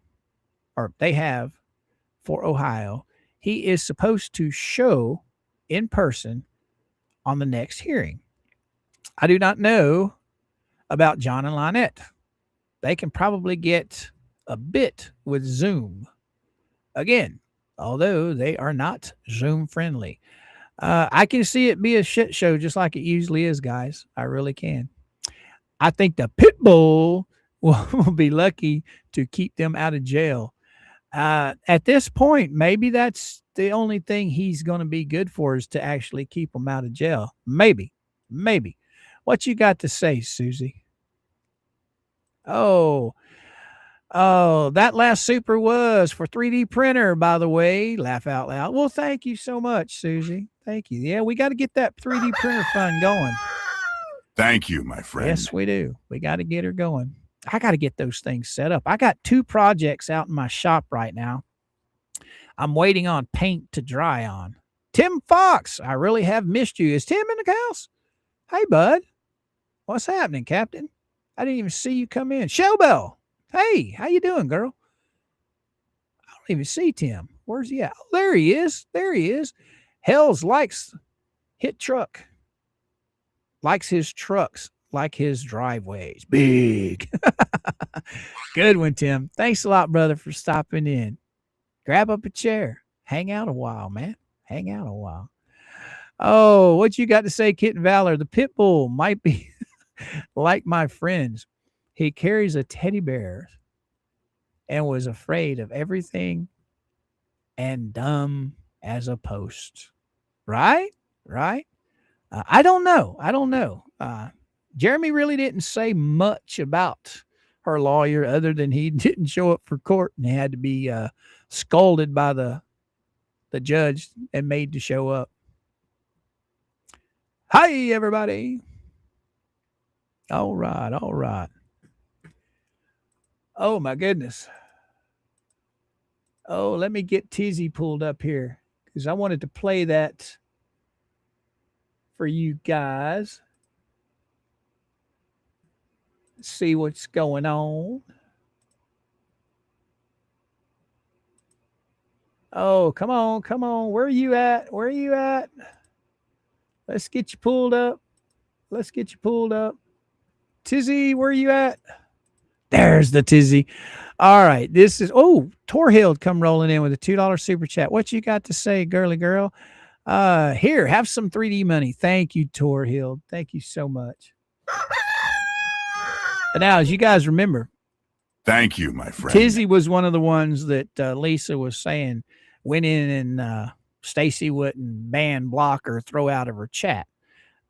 or they have for Ohio, he is supposed to show in person on the next hearing. I do not know about John and Lynette. They can probably get a bit with Zoom. Again, although they are not Zoom friendly. I can see it be a shit show just like it usually is, guys. I really can. I think the pit bull will be lucky to keep them out of jail. At this point, maybe that's the only thing he's going to be good for is to actually keep them out of jail. Maybe. What you got to say, Susie? Oh, that last super was for 3D printer, by the way. Laugh out loud. Well, thank you so much, Susie. Thank you. Yeah, we got to get that 3D printer fun going. Thank you, my friend. Yes, we do. We got to get her going. I got to get those things set up. I got 2 projects out in my shop right now. I'm waiting on paint to dry on. Tim Fox, I really have missed you. Is Tim in the house? Hey, bud. What's happening, Captain? I didn't even see you come in. Shellbell. Hey, how you doing, girl? I don't even see Tim. Where's he at? Oh, there he is. There he is. Hells likes hit truck. Likes his trucks like his driveways. Big. Good one, Tim. Thanks a lot, brother, for stopping in. Grab up a chair. Hang out a while, man. Hang out a while. Oh, what you got to say, Kit and Valor? The pit bull might be like my friends. He carries a teddy bear and was afraid of everything and dumb as a post. Right? I don't know. Jeremy really didn't say much about her lawyer other than he didn't show up for court and had to be scolded by the judge and made to show up. Hi, everybody. All right. Oh, my goodness. Oh, let me get Tizzy pulled up here because I wanted to play that for you guys. See what's going on. Oh, come on. Where are you at? Let's get you pulled up. Tizzy, where are you at? There's the Tizzy. All right. This is, Torhild come rolling in with a $2 super chat. What you got to say, girly girl? Here, have some 3D money. Thank you, Torhild. Thank you so much. But now, as you guys remember, Thank you, my friend. Tizzy was one of the ones that Lisa was saying went in and Stacy wouldn't ban, block, or throw out of her chat.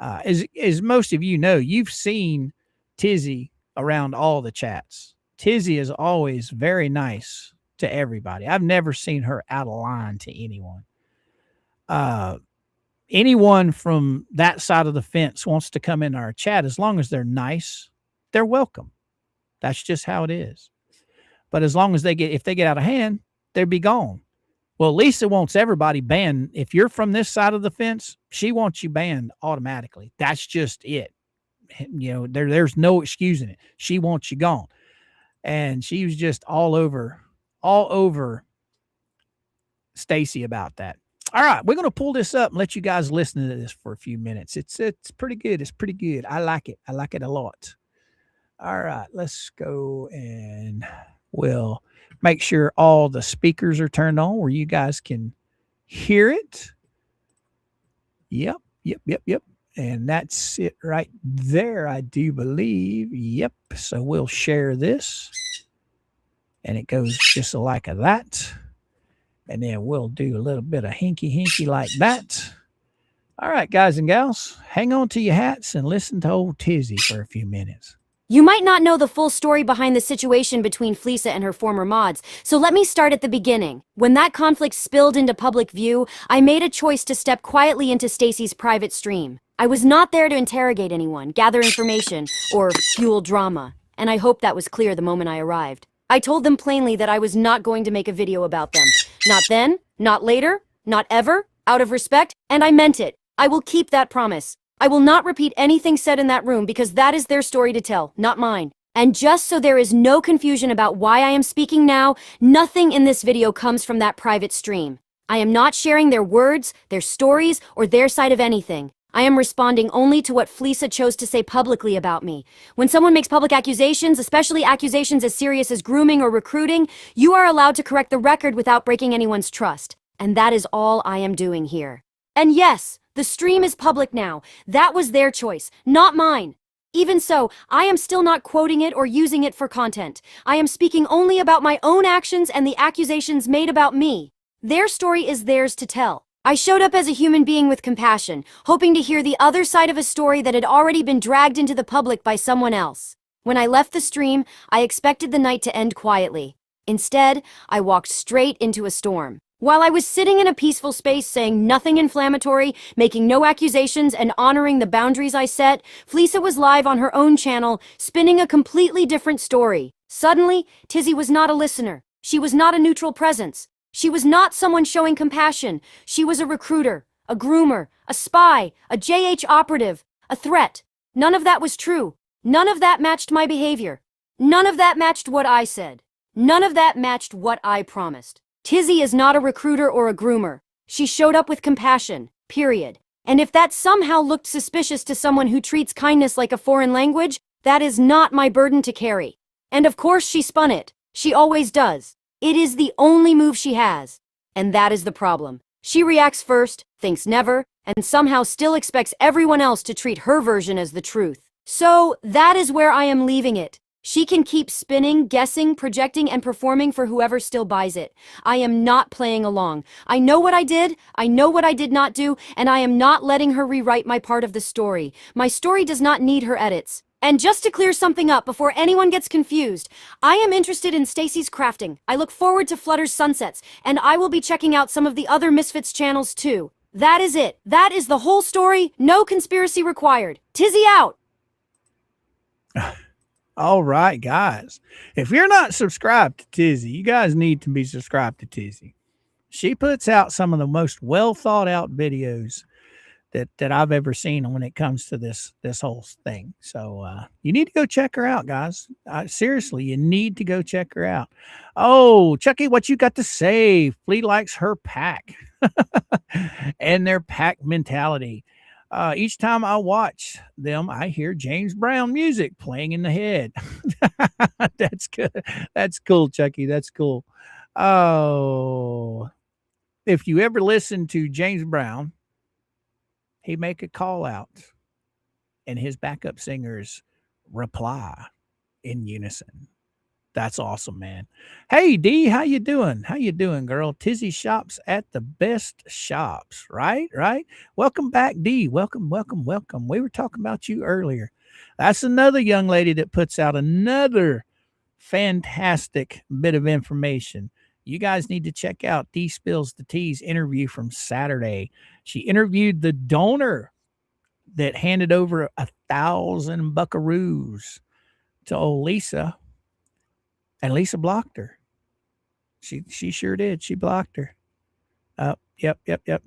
As most of you know, you've seen Tizzy around all the chats. Tizzy is always very nice to everybody. I've never seen her out of line to anyone. Anyone from that side of the fence wants to come in our chat, as long as they're nice, they're welcome. That's just how it is. But as long as if they get out of hand, they'll be gone. Well, Lisa wants everybody banned. If you're from this side of the fence, she wants you banned automatically. That's just it. You know, there's no excusing it. She wants you gone. And she was just all over Stacy about that. All right, we're going to pull this up and let you guys listen to this for a few minutes. It's pretty good. It's pretty good. I like it. I like it a lot. All right, let's go and we'll make sure all the speakers are turned on where you guys can hear it. Yep. And that's it right there, I do believe. Yep. So we'll share this. And it goes just like that. And then we'll do a little bit of hinky like that. All right, guys and gals, hang on to your hats and listen to old Tizzy for a few minutes. You might not know the full story behind the situation between Fleesa and her former mods, so let me start at the beginning. When that conflict spilled into public view, I made a choice to step quietly into Stacy's private stream. I was not there to interrogate anyone, gather information, or fuel drama, and I hope that was clear the moment I arrived. I told them plainly that I was not going to make a video about them. Not then, Not later, not ever, out of respect, and I meant it. I will keep that promise. I will not repeat anything said in that room because that is their story to tell, not mine. And just so there is no confusion about why I am speaking now, nothing in this video comes from that private stream. I am not sharing their words, their stories, or their side of anything. I am responding only to what Fleesa chose to say publicly about me. When someone makes public accusations, especially accusations as serious as grooming or recruiting, you are allowed to correct the record without breaking anyone's trust. And that is all I am doing here. And yes, the stream is public now. That was their choice, not mine. Even so, I am still not quoting it or using it for content. I am speaking only about my own actions and the accusations made about me. Their story is theirs to tell. I showed up as a human being with compassion, hoping to hear the other side of a story that had already been dragged into the public by someone else. When I left the stream, I expected the night to end quietly. Instead, I walked straight into a storm. While I was sitting in a peaceful space saying nothing inflammatory, making no accusations, and honoring the boundaries I set, Fleesa was live on her own channel, spinning a completely different story. Suddenly, Tizzy was not a listener. She was not a neutral presence. She was not someone showing compassion. She was a recruiter, a groomer, a spy, a JH operative, a threat. None of that was true. None of that matched my behavior. None of that matched what I said. None of that matched what I promised. Tizzy is not a recruiter or a groomer. She showed up with compassion, period. And if that somehow looked suspicious to someone who treats kindness like a foreign language, that is not my burden to carry. And of course she spun it. She always does. It is the only move she has. And that is the problem. She reacts first, thinks never, and somehow still expects everyone else to treat her version as the truth. So, that is where I am leaving it. She can keep spinning, guessing, projecting, and performing for whoever still buys it. I am not playing along. I know what I did, I know what I did not do, and I am not letting her rewrite my part of the story. My story does not need her edits. And just to clear something up before anyone gets confused, I am interested in Stacy's crafting. I look forward to Flutter's sunsets, and I will be checking out some of the other Misfits channels too. That is it. That is the whole story. No conspiracy required. Tizzy out. All right, guys. If you're not subscribed to Tizzy, you guys need to be subscribed to Tizzy. She puts out some of the most well thought out videos that I've ever seen when it comes to this whole thing. So you need to go check her out, guys. Seriously, you need to go check her out. Oh, Chucky, what you got to say? Flea likes her pack and their pack mentality. Each time I watch them, I hear James Brown music playing in the head. That's good. That's cool, Chucky. That's cool. Oh, if you ever listen to James Brown, he make a call out and his backup singers reply in unison. That's awesome, man. Hey, D, how you doing? How you doing, girl? Tizzy shops at the best shops, right? Right? Welcome back, D. Welcome, welcome, welcome. We were talking about you earlier. That's another young lady that puts out another fantastic bit of information. You guys need to check out D Spills the Tea's interview from Saturday. She interviewed the donor that handed over 1,000 buckaroos to old Lisa, and Lisa blocked her. She sure did. She blocked her. Yep.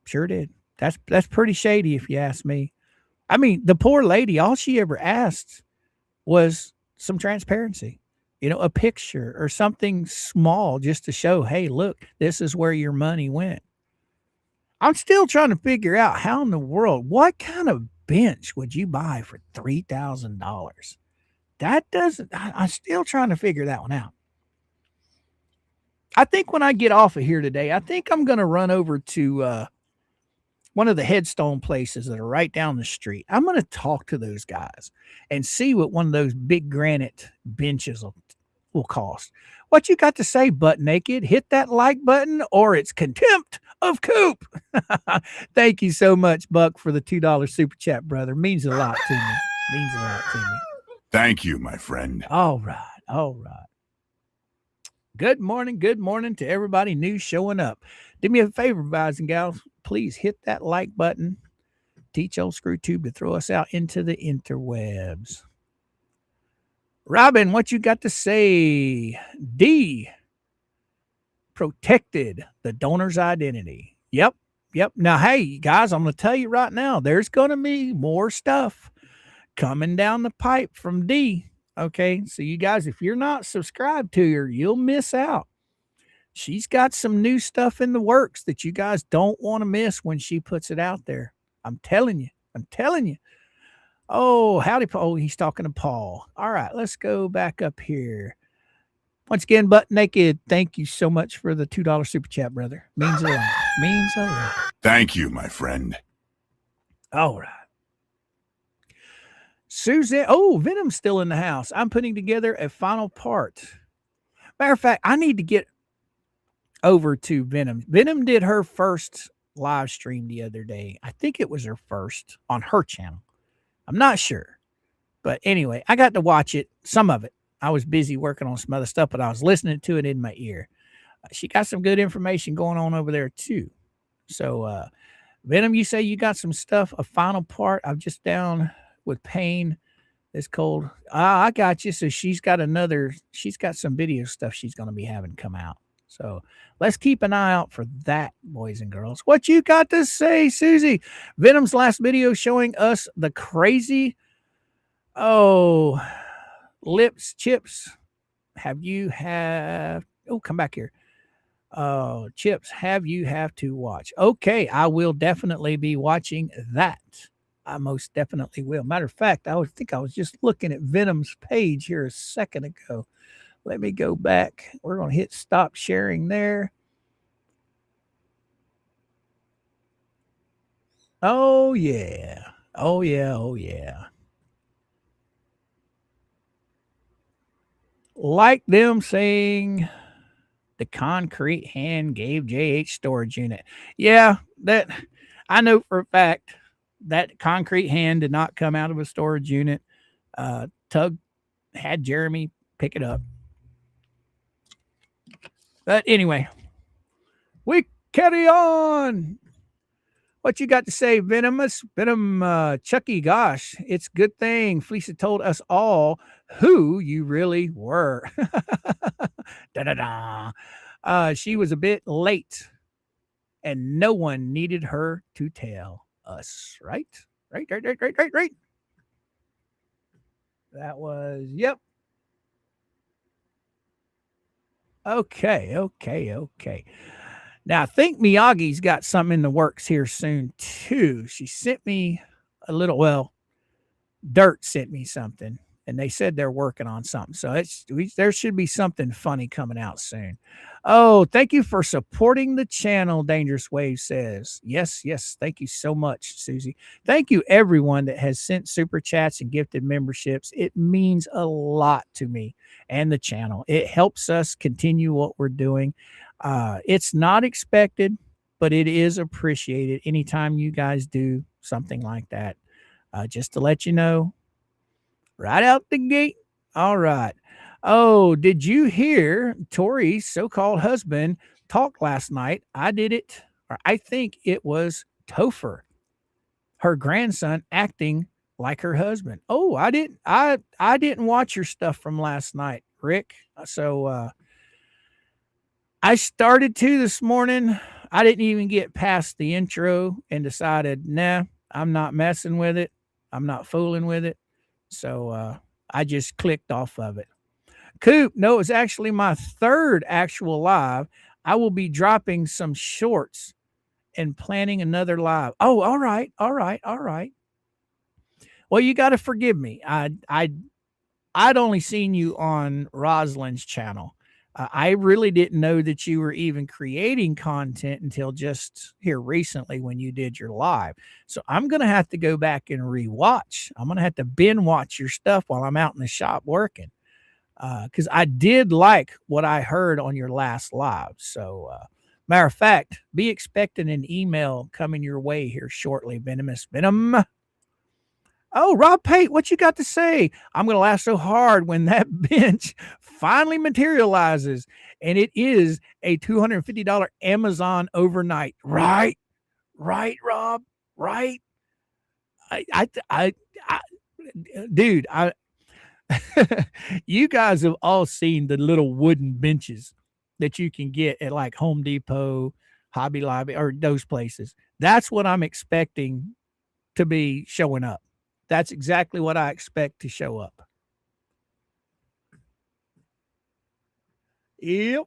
Sure did. That's pretty shady if you ask me. I mean, the poor lady, all she ever asked was some transparency. You know, a picture or something small just to show, hey, look, this is where your money went. I'm still trying to figure out how in the world, what kind of bench would you buy for $3,000? That doesn't, I'm still trying to figure that one out. I think when I get off of here today, I think I'm going to run over to one of the headstone places that are right down the street. I'm going to talk to those guys and see what one of those big granite benches will cost. What you got to say, butt naked? Hit that like button or it's contempt of Coop. Thank you so much, Buck, for the $2 super chat, brother. Means a lot to me. Means a lot to me. Thank you, my friend. All right. All right. Good morning to everybody new showing up. Do me a favor, guys and gals. Please hit that like button. Teach old ScrewTube to throw us out into the interwebs. Robin, what you got to say? D. protected the donor's identity. Yep. Now, hey, guys, I'm going to tell you right now, there's going to be more stuff coming down the pipe from D. Okay. So, you guys, if you're not subscribed to her, you'll miss out. She's got some new stuff in the works that you guys don't want to miss when she puts it out there. I'm telling you. Oh, howdy, Paul. Oh, he's talking to Paul. All right, let's go back up here. Once again, Butt Naked, thank you so much for the $2 super chat, brother. Means a lot. Thank you, my friend. All right. Suzanne. Oh, Venom's still in the house. I'm putting together a final part. Matter of fact, I need to get over to Venom. Venom did her first live stream the other day. I think it was her first on her channel. I'm not sure. But anyway, I got to watch it, some of it. I was busy working on some other stuff, but I was listening to it in my ear. She got some good information going on over there too. So, Venom, you say you got some stuff, a final part. I'm just down with pain. It's cold. I got you. So she's got some video stuff she's going to be having come out. So let's keep an eye out for that, boys and girls. What you got to say, Susie? Venom's last video showing us the crazy, lips, chips. Come back here. Chips, have to watch. Okay, I will definitely be watching that. I most definitely will. Matter of fact, I think I was just looking at Venom's page here a second ago. Let me go back. We're going to hit stop sharing there. Oh, yeah. Like them saying the concrete hand gave JH storage unit. Yeah, that I know for a fact that concrete hand did not come out of a storage unit. Tug had Jeremy pick it up. But anyway, we carry on. What you got to say, Venom, Chucky? Gosh, it's a good thing Felicia told us all who you really were. She was a bit late, and no one needed her to tell us. Right. That was, yep. Okay. Now, I think Miyagi's got something in the works here soon, too. She sent me Dirt sent me something, and they said they're working on something. So there should be something funny coming out soon. Oh, thank you for supporting the channel, Dangerous Wave says. Yes. Thank you so much, Susie. Thank you, everyone that has sent super chats and gifted memberships. It means a lot to me and the channel. It helps us continue what we're doing. It's not expected, but it is appreciated anytime you guys do something like that. Just to let you know, right out the gate. All right. Oh, did you hear Tori's so-called husband talk last night? I think it was Topher, her grandson, acting like her husband. Oh, I didn't watch your stuff from last night, Rick. So I started to this morning. I didn't even get past the intro and decided, nah, I'm not messing with it. I'm not fooling with it. So I just clicked off of it. Coop, no, it was actually my third actual live. I will be dropping some shorts and planning another live. Oh, all right. Well, you got to forgive me. I'd only seen you on Rosalind's channel. I really didn't know that you were even creating content until just here recently when you did your live. So I'm going to have to go back and rewatch. I'm going to have to binge watch your stuff while I'm out in the shop working. Because I did like what I heard on your last live. So, matter of fact, be expecting an email coming your way here shortly, Venomous Venom. Oh, Rob Pate, what you got to say? I'm going to laugh so hard when that bench finally materializes, and it is a $250 Amazon overnight. Right, Rob. Right. Dude, you guys have all seen the little wooden benches that you can get at like Home Depot, Hobby Lobby, or those places. That's what I'm expecting to be showing up. That's exactly what I expect to show up. Yep.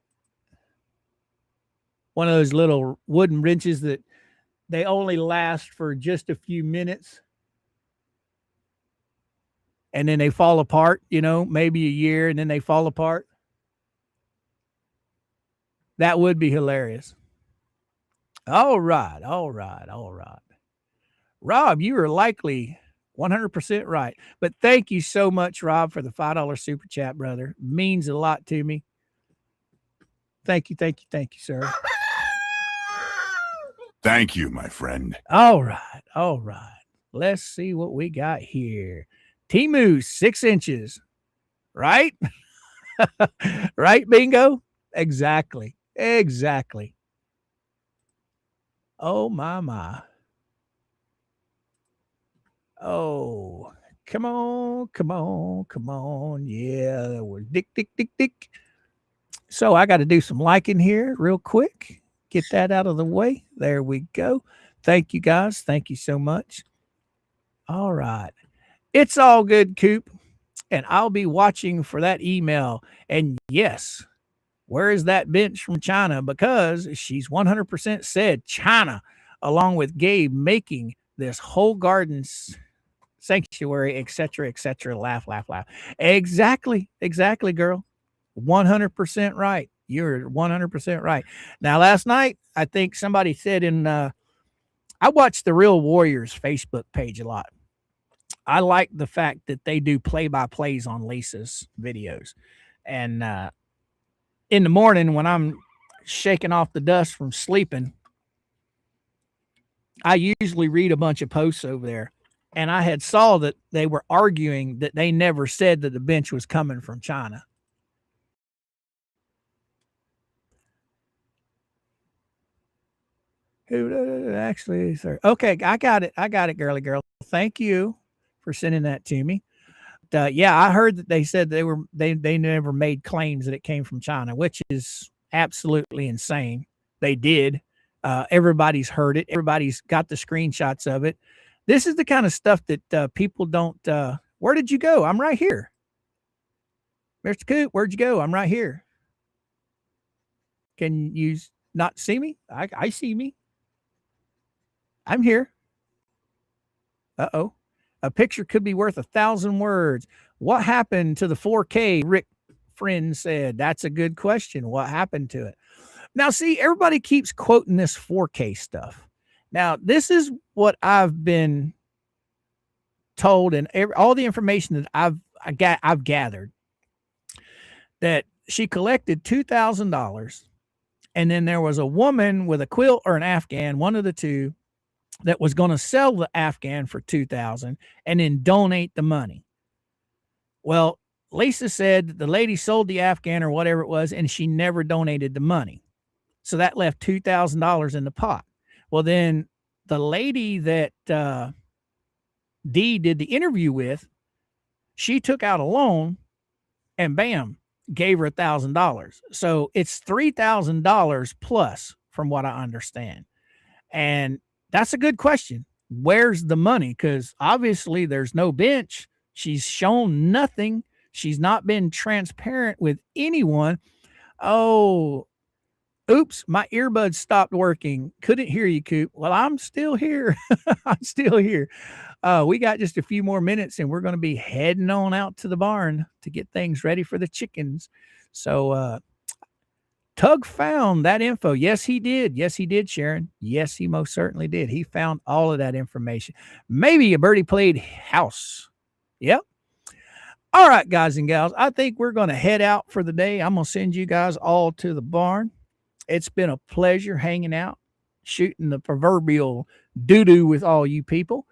One of those little wooden wrenches that they only last for just a few minutes. And then they fall apart, you know, maybe a year and then they fall apart. That would be hilarious. All right. Rob, you are likely 100% right. But thank you so much, Rob, for the $5 super chat, brother. Means a lot to me. Thank you, sir. Thank you, my friend. All right. Let's see what we got here. Timu, 6 inches. Right? Right, bingo? Exactly. Oh, my. Oh, come on. Yeah, we're dick. So I got to do some liking here real quick. Get that out of the way. There we go. Thank you, guys. Thank you so much. All right. It's all good, Coop. And I'll be watching for that email. And yes, where is that bench from China? Because she's 100% said China, along with Gabe, making this whole garden sanctuary, etc. Laugh. Exactly, girl. 100% right. You're 100% right. Now, last night, I think somebody said I watched the Real Warriors Facebook page a lot. I like the fact that they do play-by-plays on Lisa's videos. And in the morning when I'm shaking off the dust from sleeping, I usually read a bunch of posts over there. And I had saw that they were arguing that they never said that the bench was coming from China. Who actually, sir? Okay, I got it, girly girl. Thank you for sending that to me. Yeah, I heard that they said they never made claims that it came from China, which is absolutely insane. They did. Everybody's heard it. Everybody's got the screenshots of it. This is the kind of stuff that people don't. Where did you go? I'm right here. MrCoop, where'd you go? I'm right here. Can you not see me? I see me. I'm here. Uh-oh. A picture could be worth 1,000 words. What happened to the 4K? Rick Friend said. That's a good question. What happened to it? Now, see, everybody keeps quoting this 4K stuff. Now, this is what I've been told, and all the information that I've gathered, that she collected $2,000, and then there was a woman with a quilt or an Afghan, one of the two, that was going to sell the Afghan for $2,000 and then donate the money. Well, Lisa said that the lady sold the Afghan or whatever it was, and she never donated the money. So that left $2,000 in the pot. Well, then the lady that Dee did the interview with, she took out a loan and bam, gave her $1,000. So it's $3,000 plus from what I understand. And that's a good question. Where's the money? Because obviously there's no bench. She's shown nothing. She's not been transparent with anyone. Oh, oops, my earbuds stopped working. Couldn't hear you, Coop. Well, I'm still here. I'm still here. We got just a few more minutes and we're going to be heading on out to the barn to get things ready for the chickens. So, Tug found that info. Yes, he did. Yes, he did, Sharon. Yes, he most certainly did. He found all of that information. Maybe a birdie played house. Yep. All right, guys and gals, I think we're going to head out for the day. I'm going to send you guys all to the barn. It's been a pleasure hanging out, shooting the proverbial doo-doo with all you people.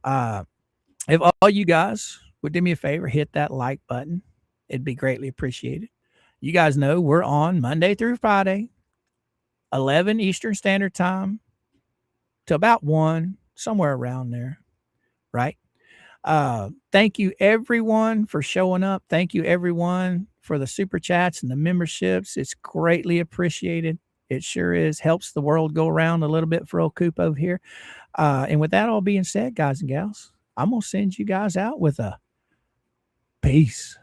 If all you guys would do me a favor, hit that like button. It'd be greatly appreciated. You guys know we're on Monday through Friday, 11 Eastern Standard Time to about 1, somewhere around there, right? Thank you, everyone, for showing up. Thank you, everyone for the super chats and the memberships. It's greatly appreciated. It sure is. Helps the world go around a little bit for old Coop over here. And with that all being said, guys and gals, I'm going to send you guys out with a peace.